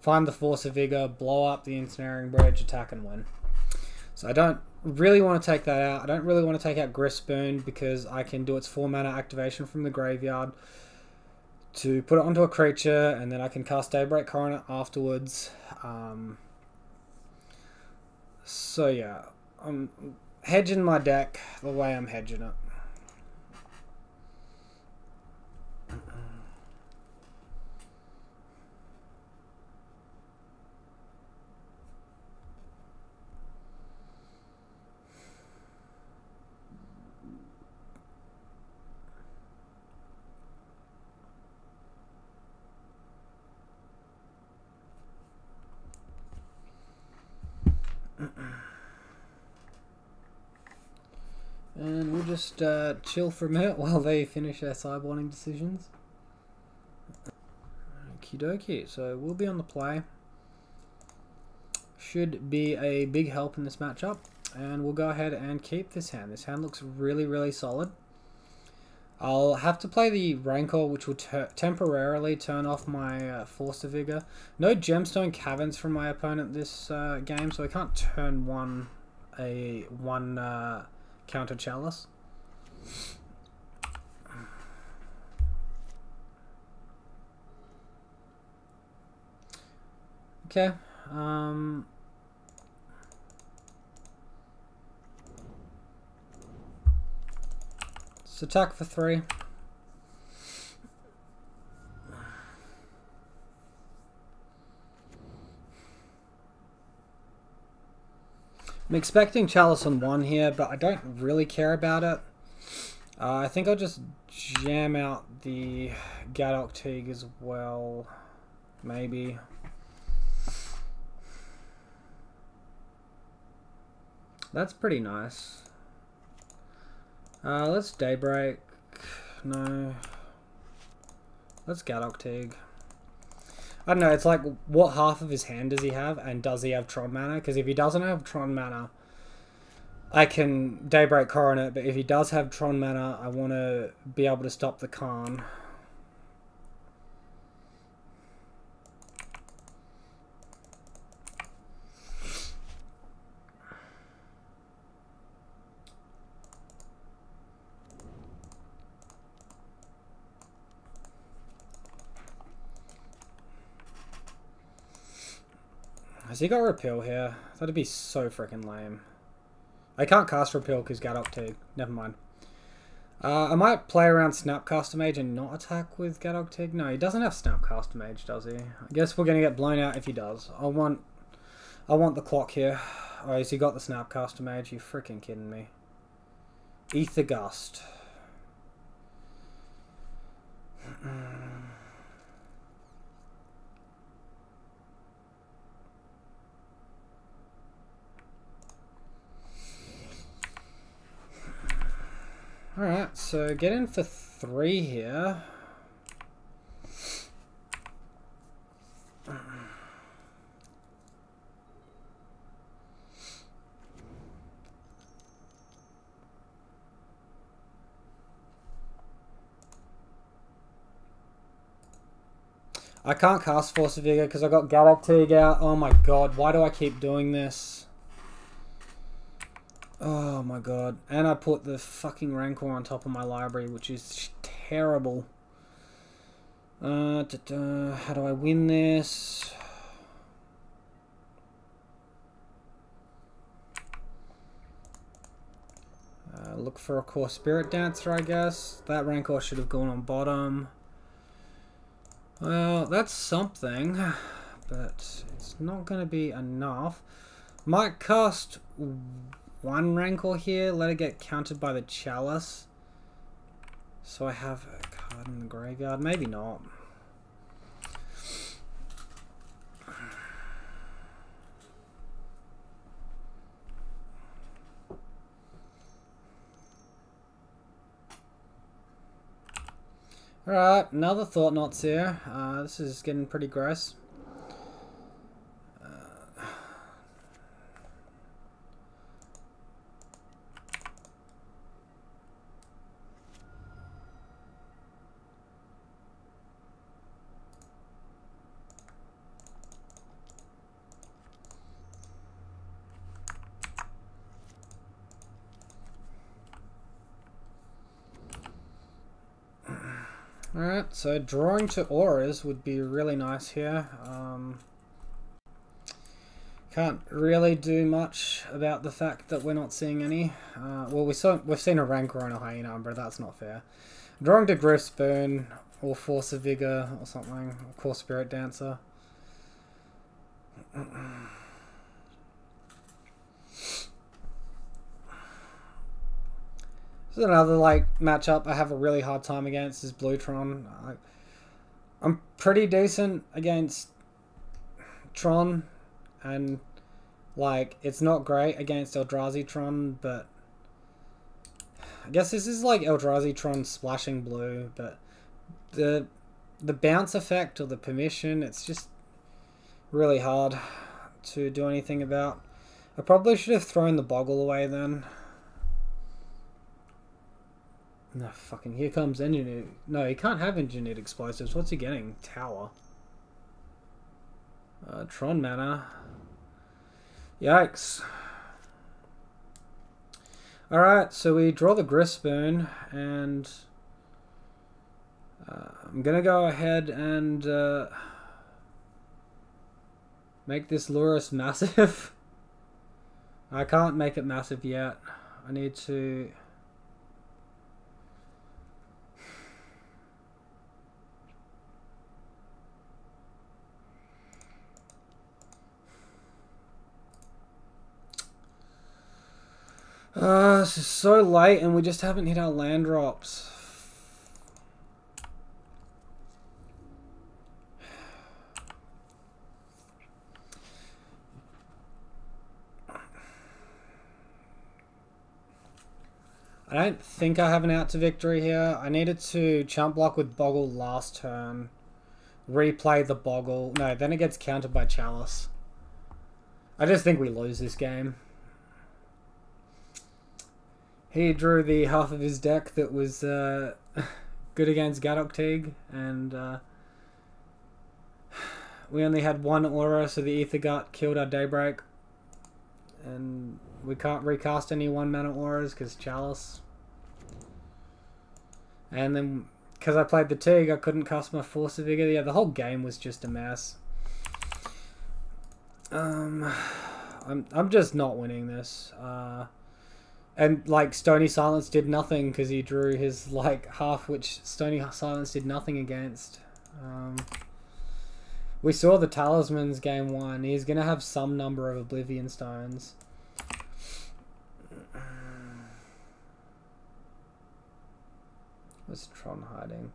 Find the Force of Vigor, blow up the Ensnaring Bridge, attack and win. So I don't really want to take that out. I don't really want to take out Gristburn because I can do its 4 mana activation from the graveyard to put it onto a creature, and then I can cast Daybreak Coronet afterwards. So yeah, I'm hedging my deck the way I'm hedging it. And we'll just chill for a minute while they finish their sideboarding decisions. Okie dokie, so we'll be on the play. Should be a big help in this matchup. And we'll go ahead and keep this hand. This hand looks really, really solid. I'll have to play the Rancor, which will temporarily turn off my Force of Vigor. No Gemstone Caverns from my opponent this game, so I can't turn one counter Chalice. Okay. Let's attack for 3. I'm expecting Chalice on 1 here, but I don't really care about it. I think I'll just jam out the Gadok Teague as well. Maybe. That's pretty nice. Let's Daybreak. No. Let's Gadok Teague. I don't know, it's like, what half of his hand does he have, and does he have Tron mana? Because if he doesn't have Tron mana, I can Daybreak Coronet, but if he does have Tron mana, I want to be able to stop the Khan. Has he got Repeal here? That'd be so freaking lame. I can't cast Repeal because Gadok Teague. Never mind. I might play around Snapcaster Mage and not attack with Gadok Teague. No, he doesn't have Snapcaster Mage, does he? I guess we're gonna get blown out if he does. I want the clock here. Oh, has he got the Snapcaster Mage? You freaking kidding me? Ether Gust. Alright, so get in for 3 here. I can't cast Force of Vigor because I got Gadok Teague out. Oh my god, why do I keep doing this? Oh my god. And I put the fucking Rancor on top of my library, which is terrible. How do I win this? Look for a core Spirit Dancer, I guess. That Rancor should have gone on bottom. Well, that's something, but it's not going to be enough. Might cast 1 Rancor here, let it get countered by the Chalice. So I have a card in the graveyard. Maybe not. Alright, another Thought Knots here. This is getting pretty gross. Alright, so drawing to auras would be really nice here. Can't really do much about the fact that we're not seeing any. Well, we've seen a Rancor and a Hyena Umbra, that's not fair. Drawing to Griff Spoon, or Force of Vigor, or something, or Core Spirit Dancer. This is another like matchup I have a really hard time against is Bluetron. I'm pretty decent against Tron, and like it's not great against Eldrazi Tron, but I guess this is like Eldrazi Tron splashing blue, but the bounce effect or the permission, it's just really hard to do anything about. I probably should have thrown the Boggle away then. No, fucking, here comes Engineered. No, he can't have Engineered Explosives. What's he getting? Tower. Tron mana. Yikes. Alright, so we draw the Grispoon, and I'm gonna go ahead and make this Lurrus massive. I can't make it massive yet. I need to This is so late and we just haven't hit our land drops. I don't think I have an out to victory here. I needed to chump block with Boggle last turn. Replay the Boggle. No, then it gets countered by Chalice. I just think we lose this game. He drew the half of his deck that was good against Gadok Teague, and we only had one aura, so the Ether Gut killed our Daybreak. And we can't recast any 1-mana auras because Chalice. And then, because I played the Teague, I couldn't cast my Force of Vigor. Yeah, the whole game was just a mess. I'm just not winning this. And like Stony Silence did nothing because he drew his like half, which Stony Silence did nothing against. We saw the Talismans game 1. He's gonna have some number of Oblivion Stones. Where's Tron hiding?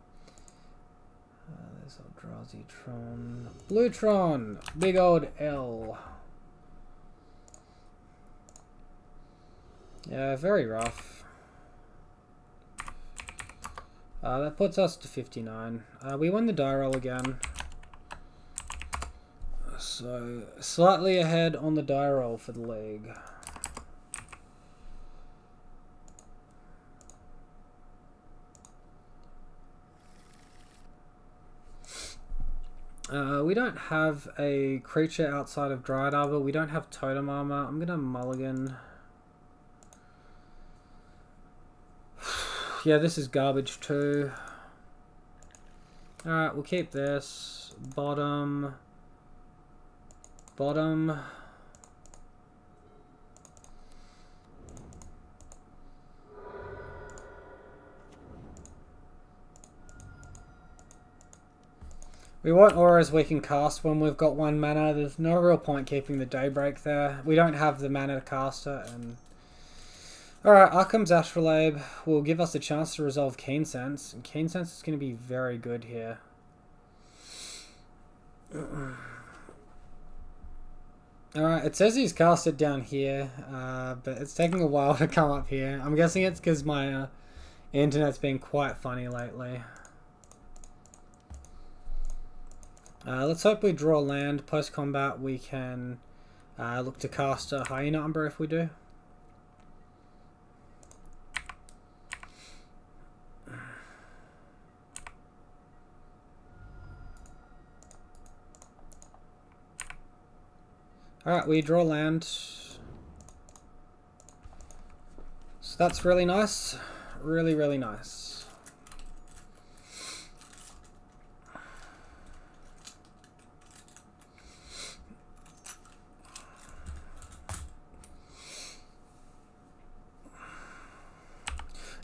There's Eldrazi Tron. Blue Tron! Big old L. Yeah, very rough. That puts us to 59. We won the die roll again. So, slightly ahead on the die roll for the league. We don't have a creature outside of Dryad Arbor. We don't have Totem Armor. I'm going to mulligan. Yeah, this is garbage too. Alright, we'll keep this. Bottom. Bottom. We want auras we can cast when we've got 1 mana. There's no real point keeping the Daybreak there. We don't have the mana to cast it. And alright, Arkham's Astrolabe will give us a chance to resolve Keen Sense. And Keen Sense is going to be very good here. Alright, it says he's cast it down here, but it's taking a while to come up here. I'm guessing it's because my internet's been quite funny lately. Let's hope we draw land. Post-combat we can look to cast a Hyena Umbra if we do. Alright, we draw land. So that's really nice. Really, really nice.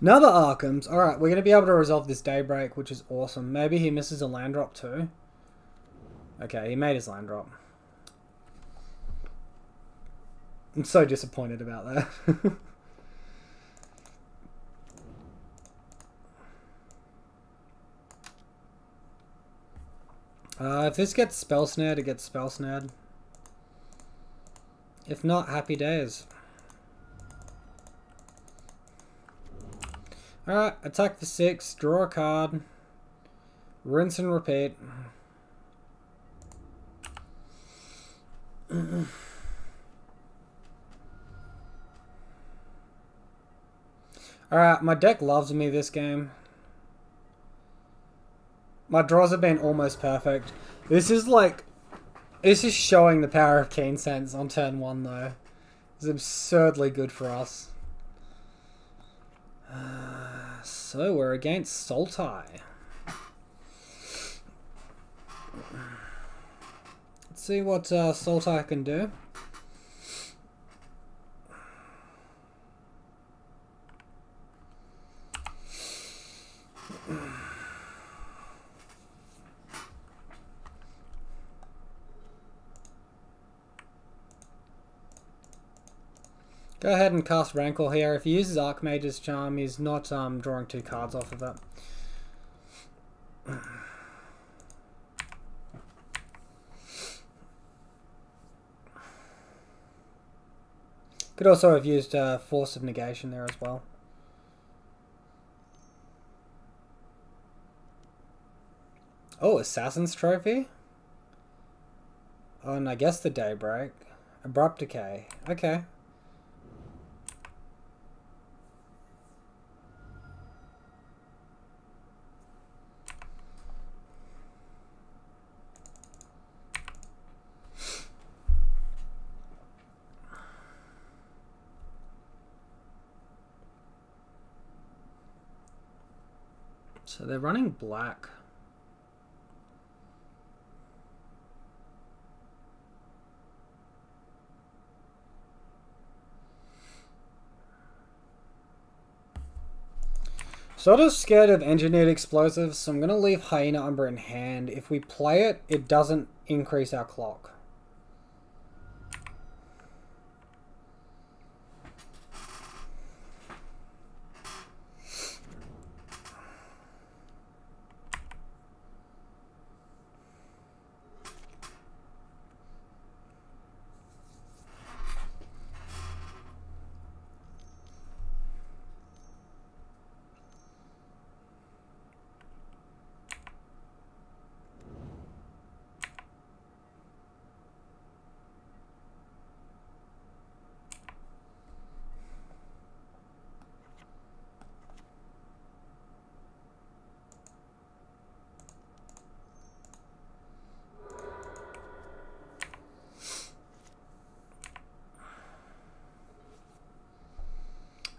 Another Arkham's. Alright, we're going to be able to resolve this Daybreak, which is awesome. Maybe he misses a land drop too. Okay, he made his land drop. I'm so disappointed about that. If this gets spell snared, it gets spell snared. If not, happy days. Alright, attack for 6, draw a card, rinse and repeat. Alright, my deck loves me this game. My draws have been almost perfect. This is showing the power of Keen Sense on turn 1 though. It's absurdly good for us. So we're against Sultai. Let's see what Sultai can do. Go ahead and cast Rancor here. If he uses Archmage's Charm, he's not drawing 2 cards off of it. Could also have used Force of Negation there as well. Oh, Assassin's Trophy? Oh, and I guess the Daybreak. Abrupt Decay. Okay. So they're running black. Sort of scared of engineered explosives, so I'm going to leave Hyena Umbra in hand. If we play it, it doesn't increase our clock.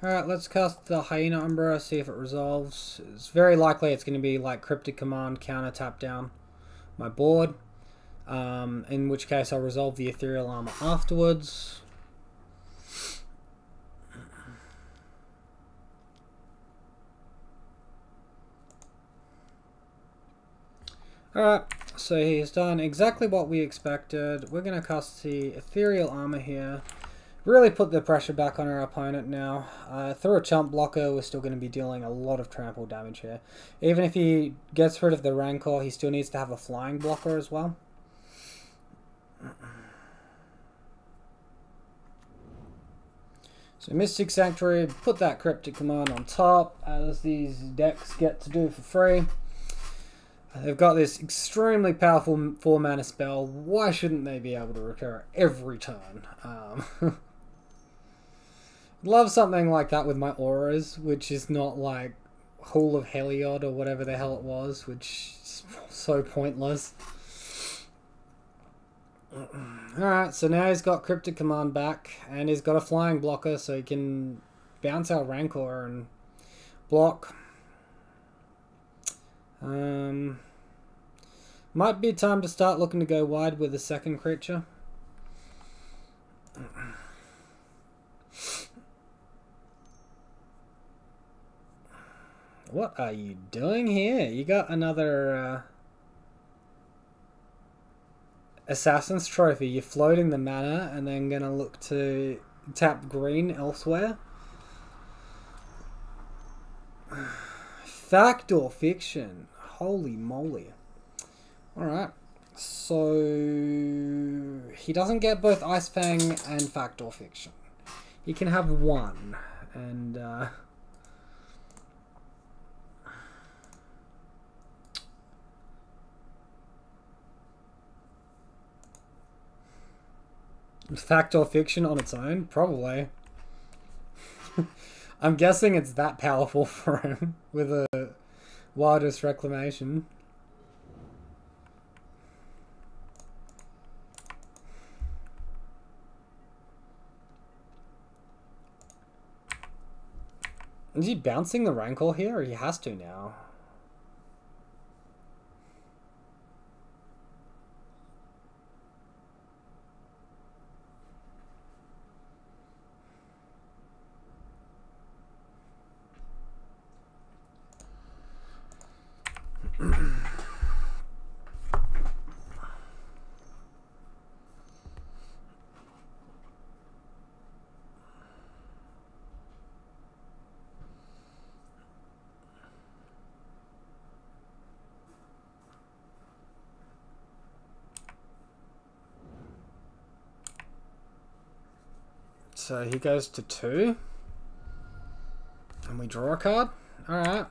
Alright, let's cast the Hyena Umbra, see if it resolves. It's very likely it's going to be like Cryptic Command, counter, tap down my board. In which case I'll resolve the Ethereal Armor afterwards. Alright, so he's done exactly what we expected. We're going to cast the Ethereal Armor here. Really put the pressure back on our opponent now. Through a chump blocker, we're still going to be dealing a lot of trample damage here. Even if he gets rid of the Rancor, he still needs to have a flying blocker as well. So Mystic Sanctuary, put that Cryptic Command on top, as these decks get to do for free. They've got this extremely powerful 4-mana spell. Why shouldn't they be able to recur every turn? Love something like that with my auras, which is not like Hall of Heliod or whatever the hell it was, which is so pointless. Alright, so now he's got Cryptic Command back, and he's got a flying blocker, so he can bounce our Rancor and block. Might be time to start looking to go wide with a second creature. What are you doing here? You got another Assassin's Trophy. You're floating the mana and then gonna look to tap green elsewhere. Fact or fiction? Holy moly. Alright. So he doesn't get both Ice Fang and Fact or Fiction. He can have one. And Fact or Fiction on its own? Probably. I'm guessing it's that powerful for him with a Wildest Reclamation. Is he bouncing the Rancor here, or he has to now? So he goes to 2. And we draw a card. Alright.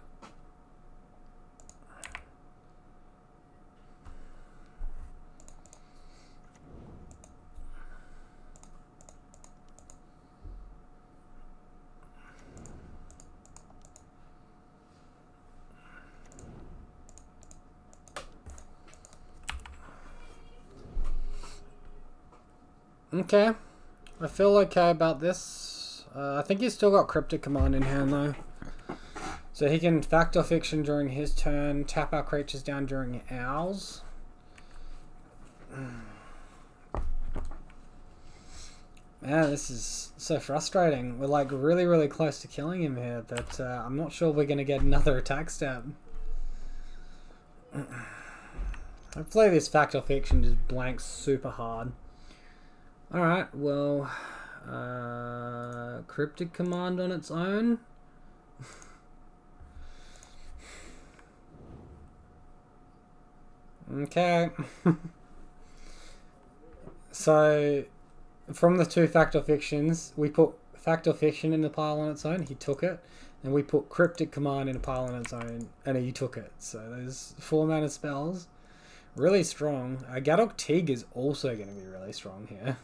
Okay, I feel okay about this. I think he's still got Cryptic Command in hand though. So he can Fact or Fiction during his turn, tap our creatures down during ours. Man, this is so frustrating. We're like really, really close to killing him here, but I'm not sure we're going to get another attack step. Hopefully this Fact or Fiction just blanks super hard. Alright, well, Cryptic Command on its own. Okay. So, from the 2 Fact or Fictions, we put Fact or Fiction in the pile on its own, he took it. And we put Cryptic Command in a pile on its own, and he took it. So those 4 mana spells, really strong. Gadok Tig is also going to be really strong here.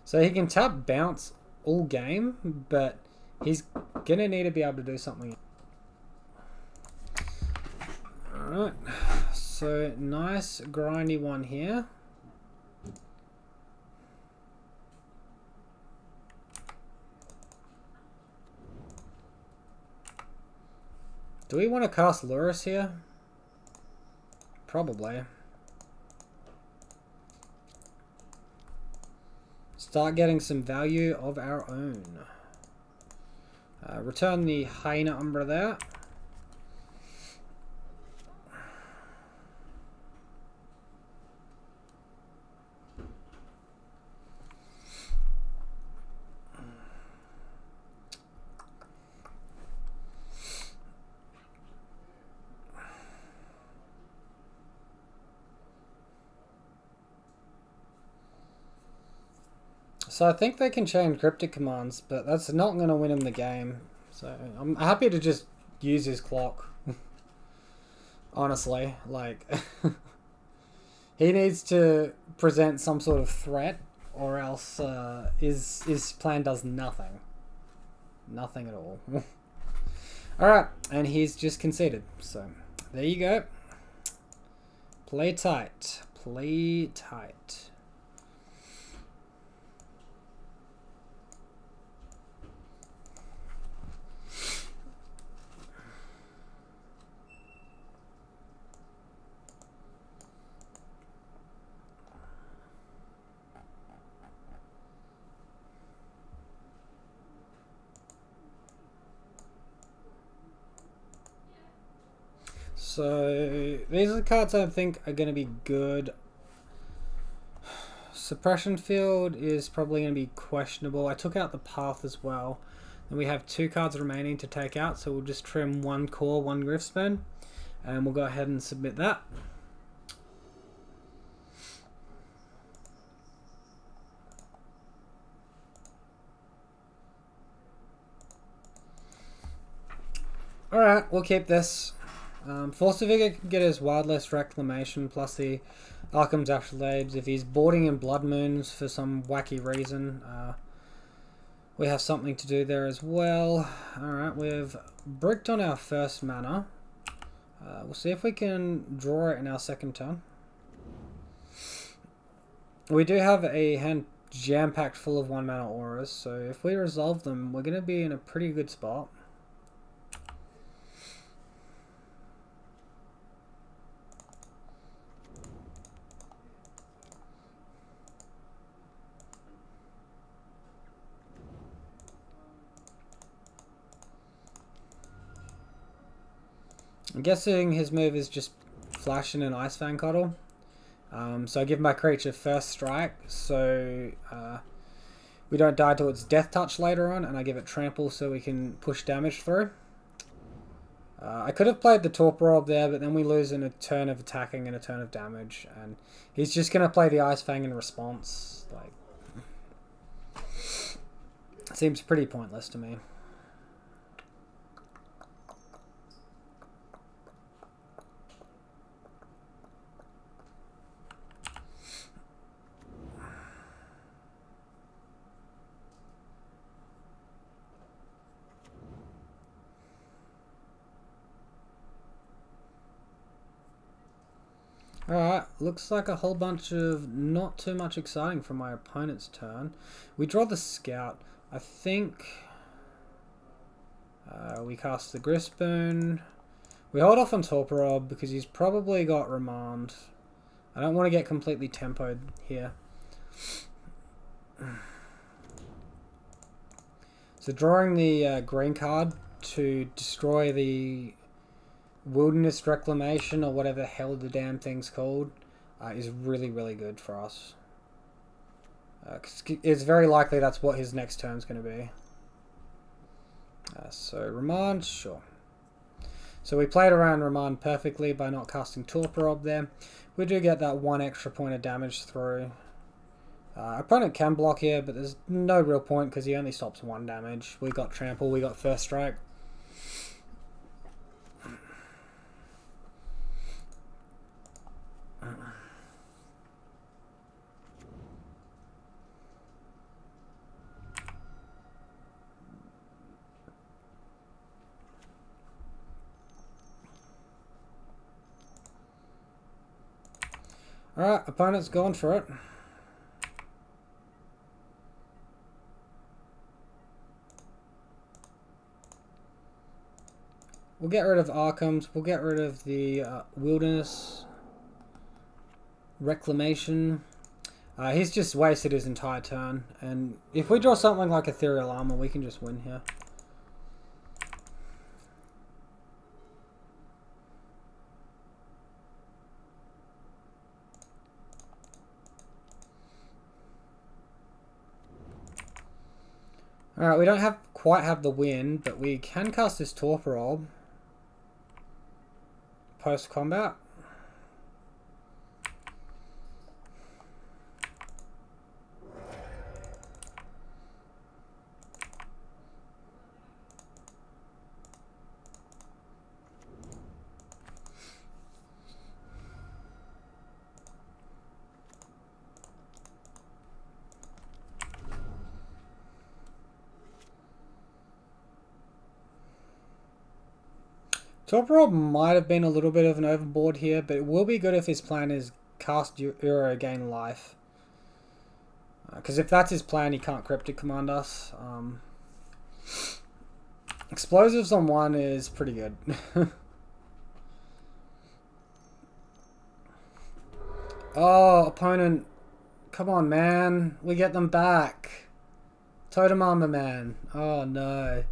So he can tap bounce all game, but he's gonna need to be able to do something. Alright, so nice grindy one here. Do we want to cast Lurrus here? Probably. Start getting some value of our own. Return the Hyena Umbra there. So I think they can change Cryptic Commands, but that's not going to win him the game. So I'm happy to just use his clock. Honestly, like he needs to present some sort of threat, or else his plan does nothing. Nothing at all. Alright, and he's just conceded. So there you go. Play tight. Play tight. So these are the cards I think are going to be good. Suppression Field is probably going to be questionable. I took out the Path as well. And we have 2 cards remaining to take out, so we'll just trim 1 core, 1 Grifspen, and we'll go ahead and submit that. Alright, we'll keep this. Force of Vigor can get his Wildless Reclamation plus the Arcum's Afterlabes if he's boarding in Blood Moons for some wacky reason. We have something to do there as well. Alright, we've bricked on our first mana. We'll see if we can draw it in our second turn. We do have a hand jam-packed full of 1 mana auras, so if we resolve them, we're going to be in a pretty good spot. I'm guessing his move is just Flash in an Ice Fang Cuddle. So I give my creature first strike, so we don't die till its Death Touch later on, and I give it Trample so we can push damage through. I could have played the Torpor Orb there, but then we lose in a turn of attacking and a turn of damage, and he's just going to play the Ice Fang in response. Like, seems pretty pointless to me. Alright, looks like a whole bunch of not too much exciting from my opponent's turn. We draw the Scout. I think we cast the Grispoon. We hold off on Torpor Orb because he's probably got Remand. I don't want to get completely tempoed here. So drawing the green card to destroy the Wilderness Reclamation, or whatever the hell the damn thing's called, is really, really good for us. 'Cause it's very likely that's what his next turn's going to be. So Remand, sure. So we played around Remand perfectly by not casting Torpor Orb there. We do get that 1 extra point of damage through. Opponent can block here, but there's no real point because he only stops 1 damage. We got Trample, we got First Strike. Alright, opponent's going for it. We'll get rid of Arkhams, we'll get rid of the Wilderness Reclamation. He's just wasted his entire turn, and if we draw something like Ethereal Armor, we can just win here. Alright, we don't quite have the win, but we can cast this Torpor Orb post-combat. Torpor Orb might have been a little bit of an overboard here, but it will be good if his plan is cast Uro, gain life. Because if that's his plan, he can't Cryptic Command us. Explosives on 1 is pretty good. Oh, opponent. Come on, man. We get them back. Totem Armor Man. Oh, no.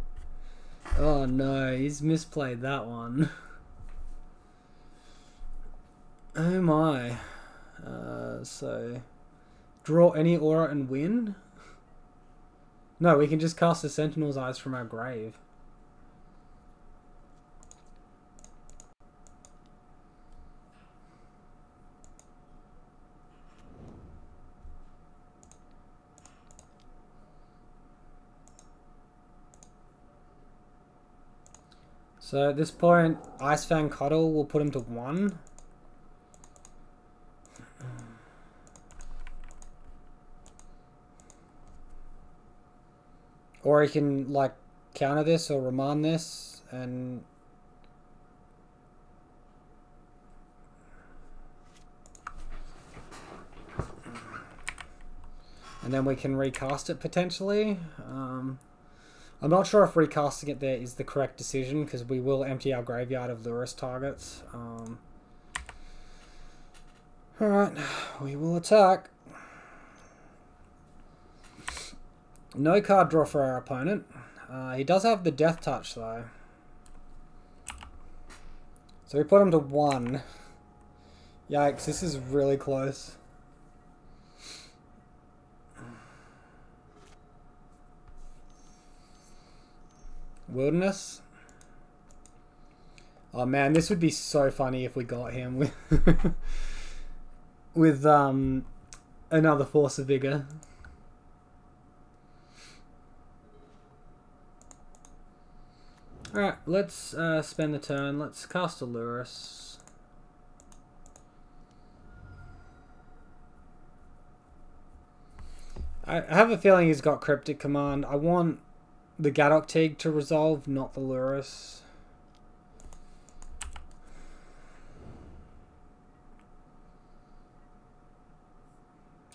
Oh no, he's misplayed that one. Oh my. So, draw any aura and win? No, we can just cast the Sentinel's Eyes from our grave. So at this point, Ice Fang Cuddle will put him to 1. Or he can, like, counter this or remand this, and... and then we can recast it, potentially. I'm not sure if recasting it there is the correct decision, because we will empty our graveyard of Lurrus targets. Alright, we will attack. No card draw for our opponent. He does have the Death Touch, though. So we put him to 1. Yikes, this is really close. Wilderness. Oh man, this would be so funny if we got him with with another Force of Vigor. Alright, let's spend the turn. Let's cast a Lurrus. I have a feeling he's got Cryptic Command. I want the Gadok Teague to resolve, not the Lurrus.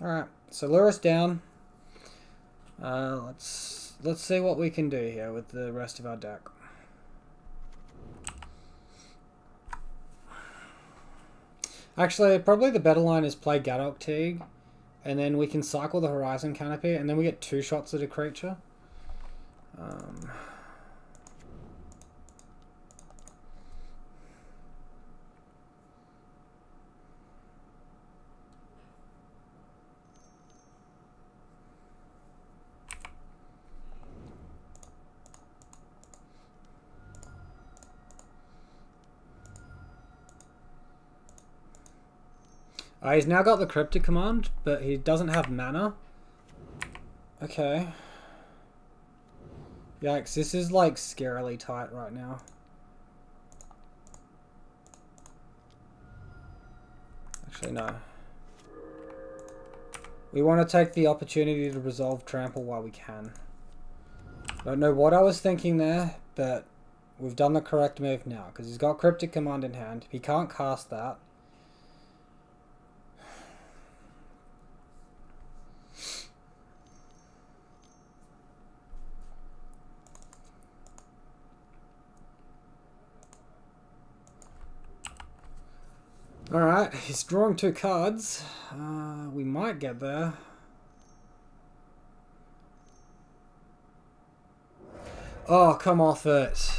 Alright, so Lurrus down. Let's see what we can do here with the rest of our deck. Actually, probably the better line is play Gadok Teague, and then we can cycle the Horizon Canopy, and then we get 2 shots at a creature. He's now got the Cryptic Command, but he doesn't have mana. Okay. Yikes, this is like scarily tight right now. Actually, no. We want to take the opportunity to resolve Trample while we can. Don't know what I was thinking there, but we've done the correct move now, because he's got Cryptic Command in hand. He can't cast that. Alright, he's drawing 2 cards. We might get there. Oh, come off it.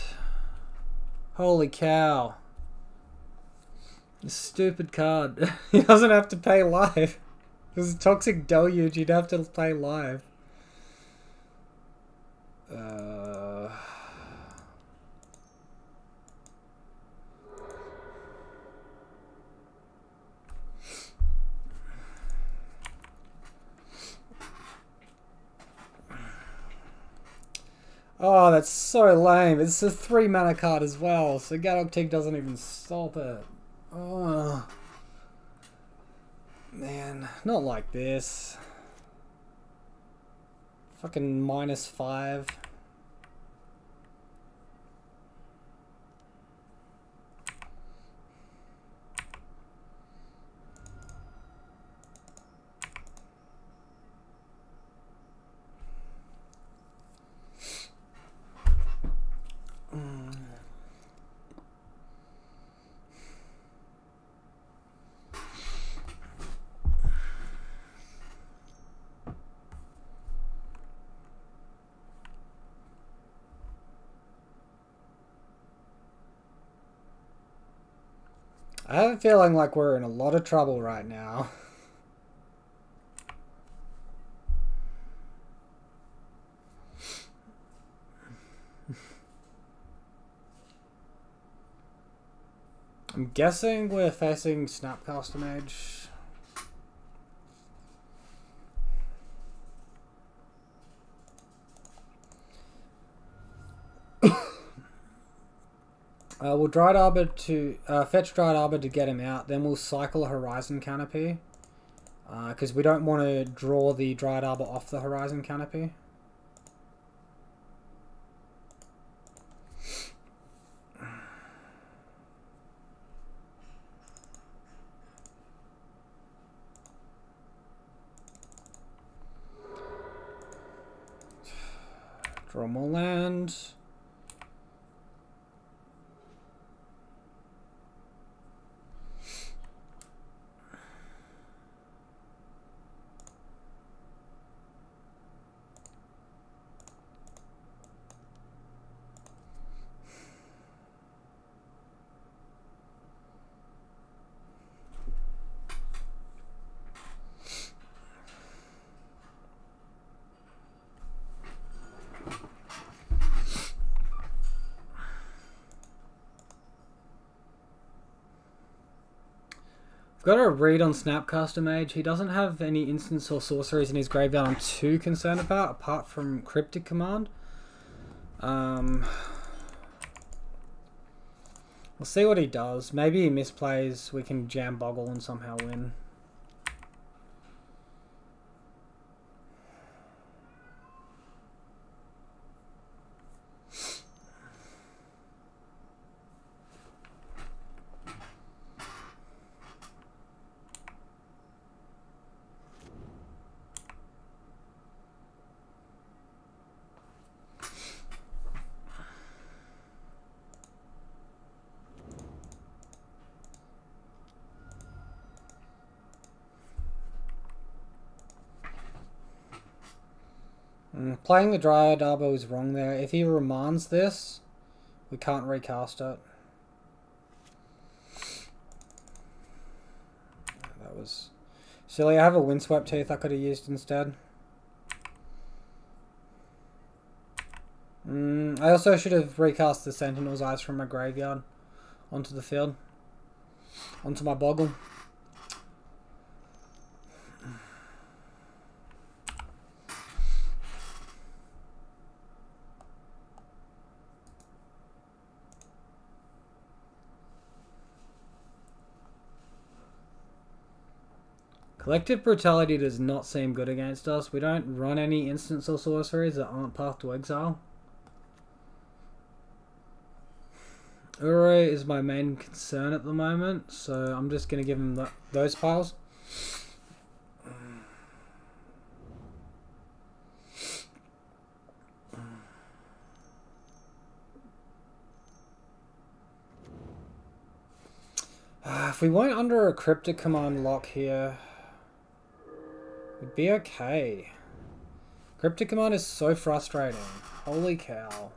Holy cow. This stupid card. He doesn't have to pay live. This is Toxic Deluge, you'd have to pay live. Oh, that's so lame. It's a 3 mana card as well, so Gadok Teague doesn't even stop it. Oh. Man, not like this. Fucking -5. I have a feeling like we're in a lot of trouble right now. I'm guessing we're facing Snapcaster Mage. We'll Dried Arbor to fetch Dried Arbor to get him out. Then we'll cycle a Horizon Canopy, because we don't want to draw the Dried Arbor off the Horizon Canopy. Draw more land. Got a read on Snapcaster Mage. He doesn't have any instants or sorceries in his graveyard I'm too concerned about, apart from Cryptic Command. We'll see what he does. Maybe he misplays, we can jam Boggle and somehow win. Playing the Dryad Arbor was wrong there. If he remands this, we can't recast it. That was silly. I have a Windswept Teeth I could have used instead. I also should have recast the Sentinel's Eyes from my graveyard onto the field. Onto my Boggle. Collective Brutality does not seem good against us. We don't run any instants or sorceries that aren't Path to Exile. Uro is my main concern at the moment, so I'm just going to give him those piles. If we weren't under a Cryptic Command lock here, we'd be okay. Cryptic Command is so frustrating. Holy cow.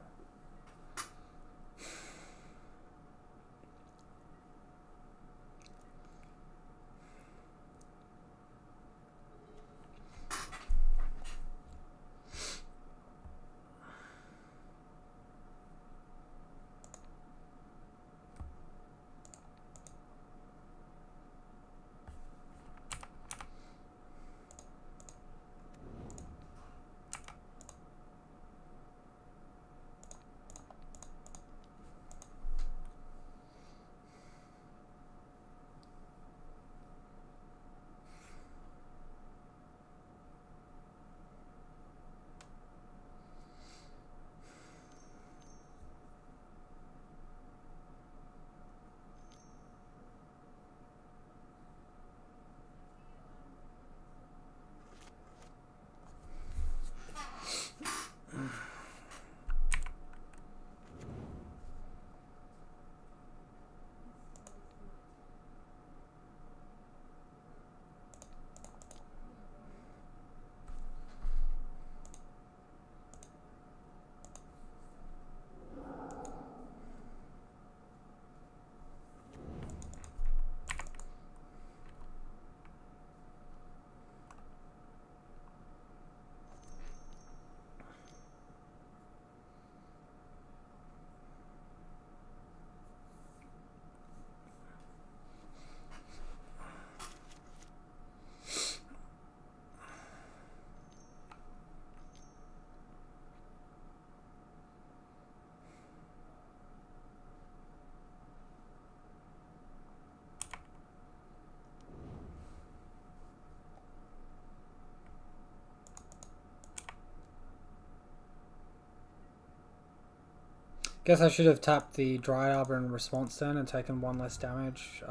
Guess I should have tapped the Dryad Arbor in response then and taken one less damage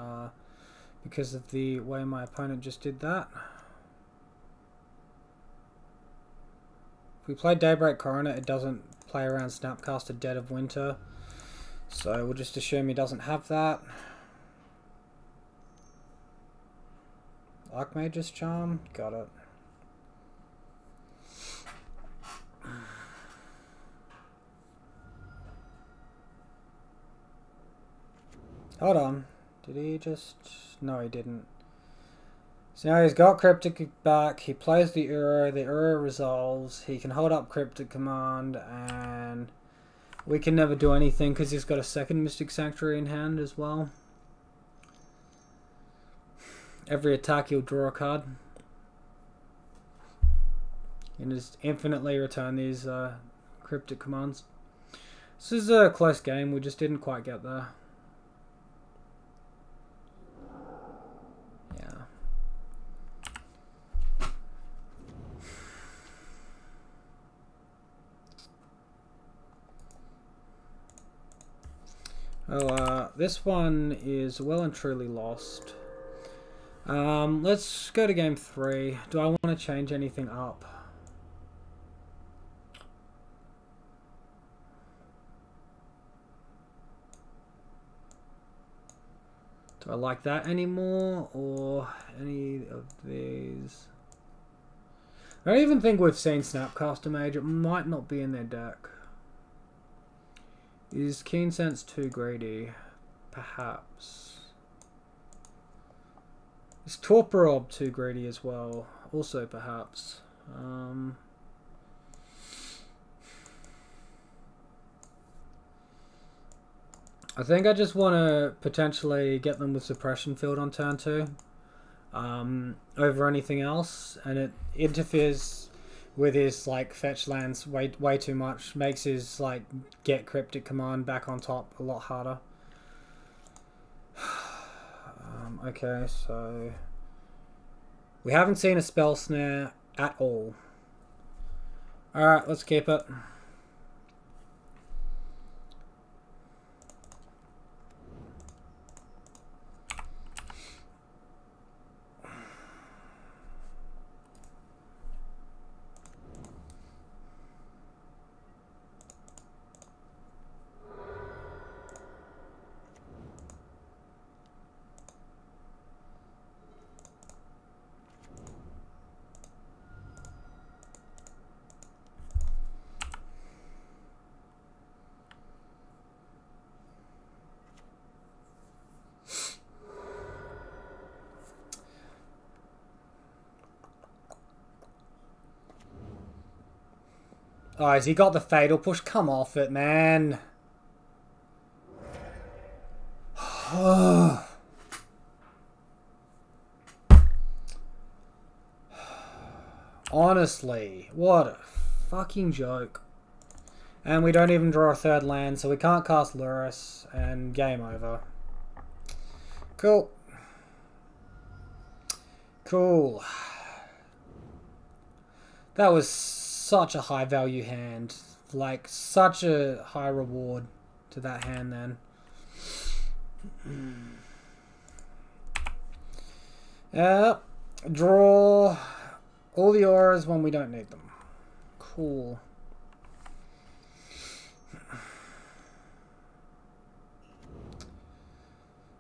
because of the way my opponent just did that. If we play Daybreak Coroner, it doesn't play around Snapcaster Dead of Winter, so we'll just assume he doesn't have that. Archmage's Charm, got it. Hold on. Did he just... No, he didn't. So now he's got Cryptic back. He plays the Uro resolves. He can hold up Cryptic Command, and we can never do anything because he's got a second Mystic Sanctuary in hand as well. Every attack you'll draw a card. And just infinitely return these cryptic commands. This is a close game, we just didn't quite get there. Yeah. Oh, this one is well and truly lost. Let's go to game 3. Do I want to change anything up? Do I like that anymore, or any of these? I don't even think we've seen Snapcaster Mage. It might not be in their deck. Is Keen Sense too greedy? Perhaps. Is Torporob too greedy as well? Also perhaps. I think I just want to potentially get them with Suppression Field on turn 2 over anything else, and it interferes with his like fetch lands way too much, makes his like get Cryptic Command back on top a lot harder. Okay, so we haven't seen a Spell Snare at all. Alright, let's keep it. Oh, has he got the Fatal Push? Come off it, man. Honestly, what a fucking joke. And we don't even draw a third land, so we can't cast Lurrus, and game over. Cool. Cool. That was such a high value hand. Like, such a high reward to that hand then. Draw all the auras when we don't need them. Cool.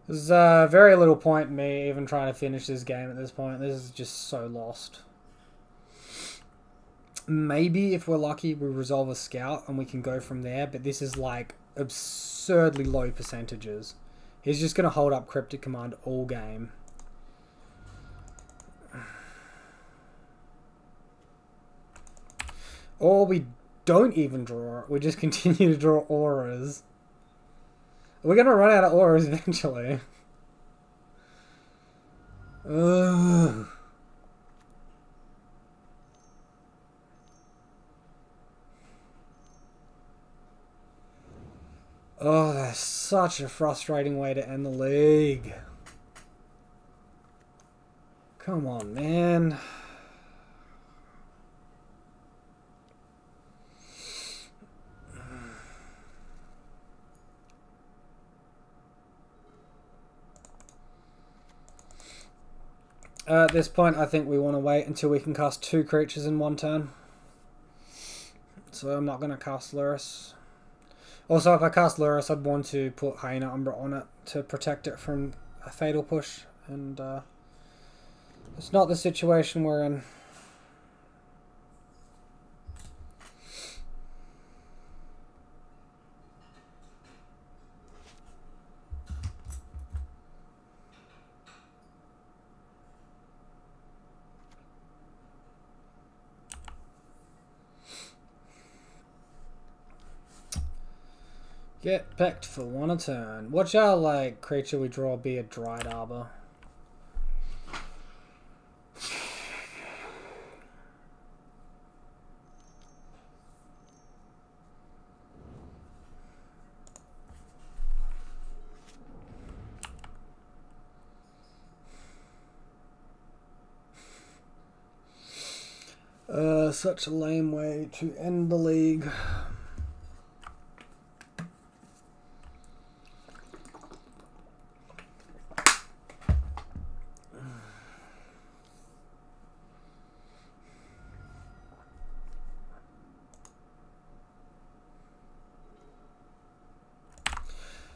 There's very little point in me even trying to finish this game at this point. This is just so lost. Maybe if we're lucky we resolve a scout and we can go from there, but this is like absurdly low percentages. He's just going to hold up Cryptic Command all game. Or we don't even draw it, we just continue to draw auras. We're going to run out of auras eventually. Ugh. Oh, that's such a frustrating way to end the league. Come on, man. At this point, I think we want to wait until we can cast 2 creatures in one turn. So I'm not going to cast Lurrus. Also, if I cast Lurrus, I'd want to put Hyena Umbra on it to protect it from a Fatal Push. And it's not the situation we're in. Get pecked for 1 a turn. Watch our like creature we draw be a Dried Arbor. Such a lame way to end the league.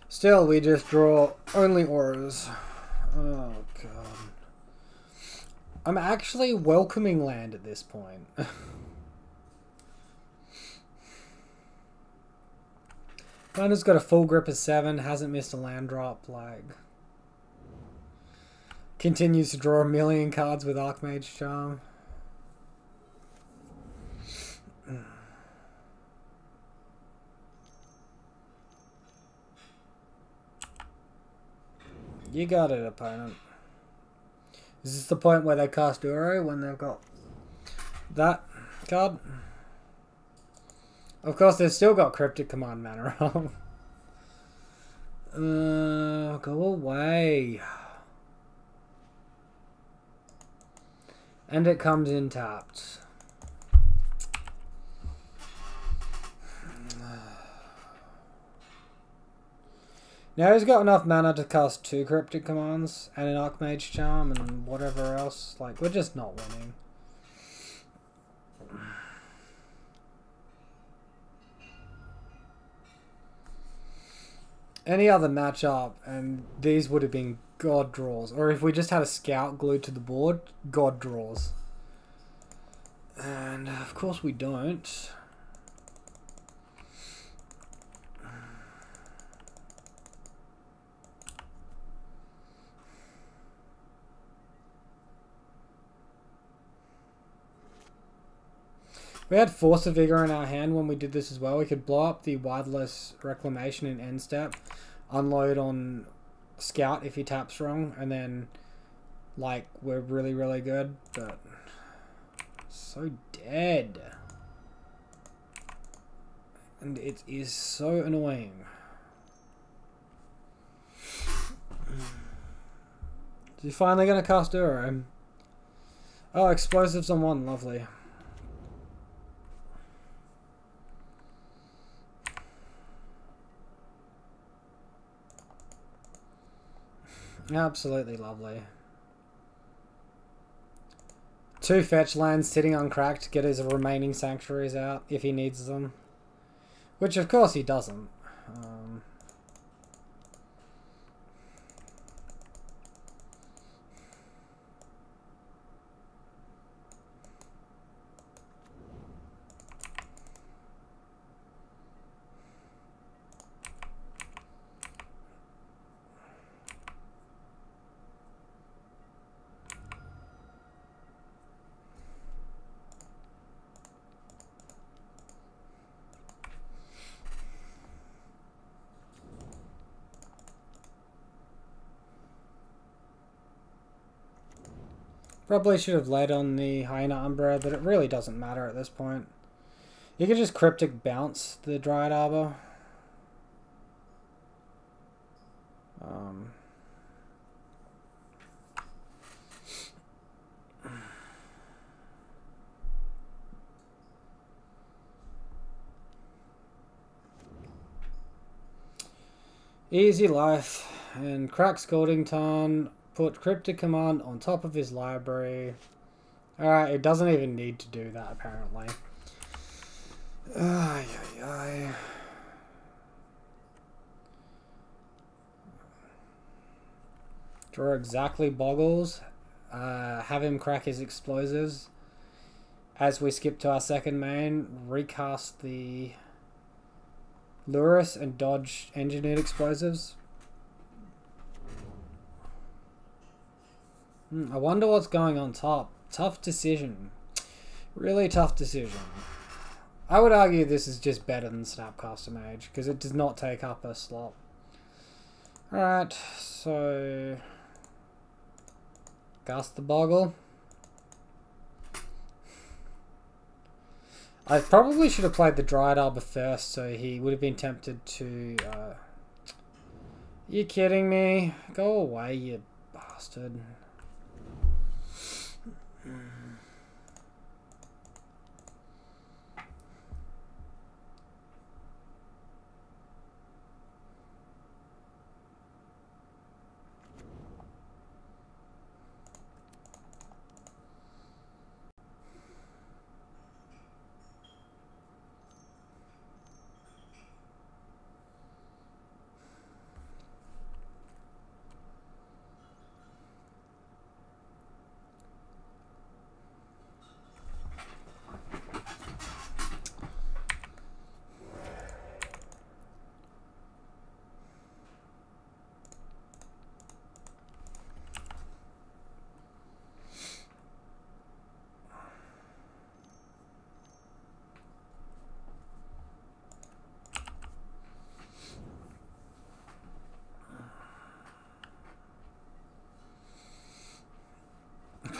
Still, we just draw only auras. Oh, God. I'm actually welcoming land at this point. Opponent's got a full grip of 7, hasn't missed a land drop, like... Continues to draw a million cards with Archmage Charm. You got it, opponent. Is this the point where they cast Uro when they've got that card? Of course, they've still got Cryptic Command mana on. Go away. And it comes in tapped. Now he's got enough mana to cast 2 Cryptic Commands and an Archmage Charm and whatever else. Like, we're just not winning. Any other matchup and these would have been god draws. Or if we just had a Scout glued to the board, god draws. And of course we don't. We had Force of Vigor in our hand when we did this as well. We could blow up the Wideless Reclamation in end step, unload on Scout if he taps wrong, and then, like, we're really, really good, but so dead. And it is so annoying. Is he finally going to cast Uro? Oh, explosives on 1, lovely. Absolutely lovely. 2 fetch lands sitting uncracked to get his remaining sanctuaries out if he needs them. Which of course he doesn't. Probably should have led on the Hyena Umbra, but it really doesn't matter at this point. You could just Cryptic bounce the Dryad Arbor. Easy life. And crack Scalding Tarn. Put Cryptic Command on top of his library. Alright, it doesn't even need to do that, apparently. Ay, ay, ay. Draw exactly Bogles. Have him crack his explosives. As we skip to our second main, recast the Lurrus and dodge Engineered Explosives. I wonder what's going on top. Tough decision. Really tough decision. I would argue this is just better than Snapcaster Mage, because it does not take up a slot. Alright, so... Cast the Boggle. I probably should have played the Dryad Arbor first, so he would have been tempted to... You kidding me? Go away, you bastard.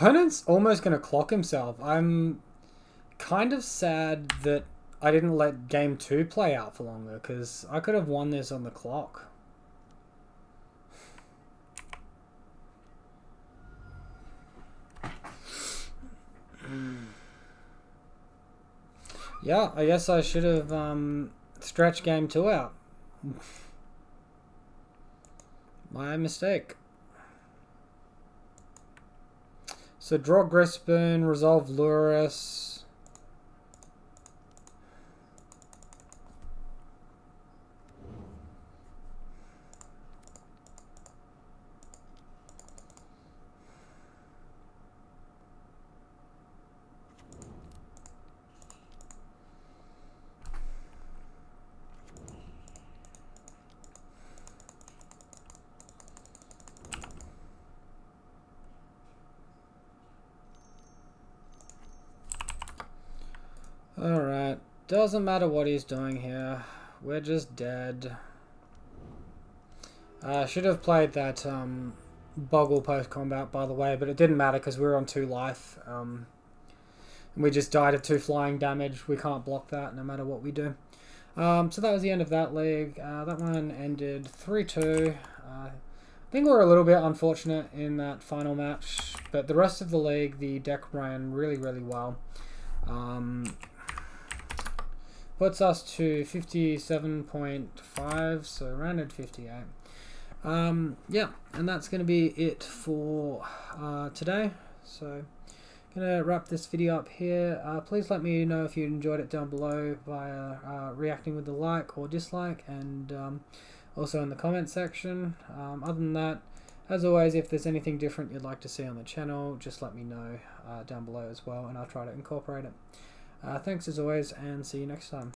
opponent's almost going to clock himself. I'm kind of sad that I didn't let game 2 play out for longer, because I could have won this on the clock. Yeah, I guess I should have stretched game 2 out. My mistake. So draw Grisbin, resolve Lurrus. Alright, doesn't matter what he's doing here. We're just dead. I should have played that Boggle post-combat, by the way, but it didn't matter because we were on 2 life. And we just died of 2 flying damage. We can't block that no matter what we do. So that was the end of that league. That one ended 3-2. I think we were a little bit unfortunate in that final match, but the rest of the league, the deck ran really, really well. Puts us to 57.5, so rounded 58. Yeah, and that's going to be it for today. So, going to wrap this video up here. Please let me know if you enjoyed it down below via reacting with the like or dislike, and also in the comment section. Other than that, as always, if there's anything different you'd like to see on the channel, just let me know down below as well, and I'll try to incorporate it. Thanks as always, and see you next time.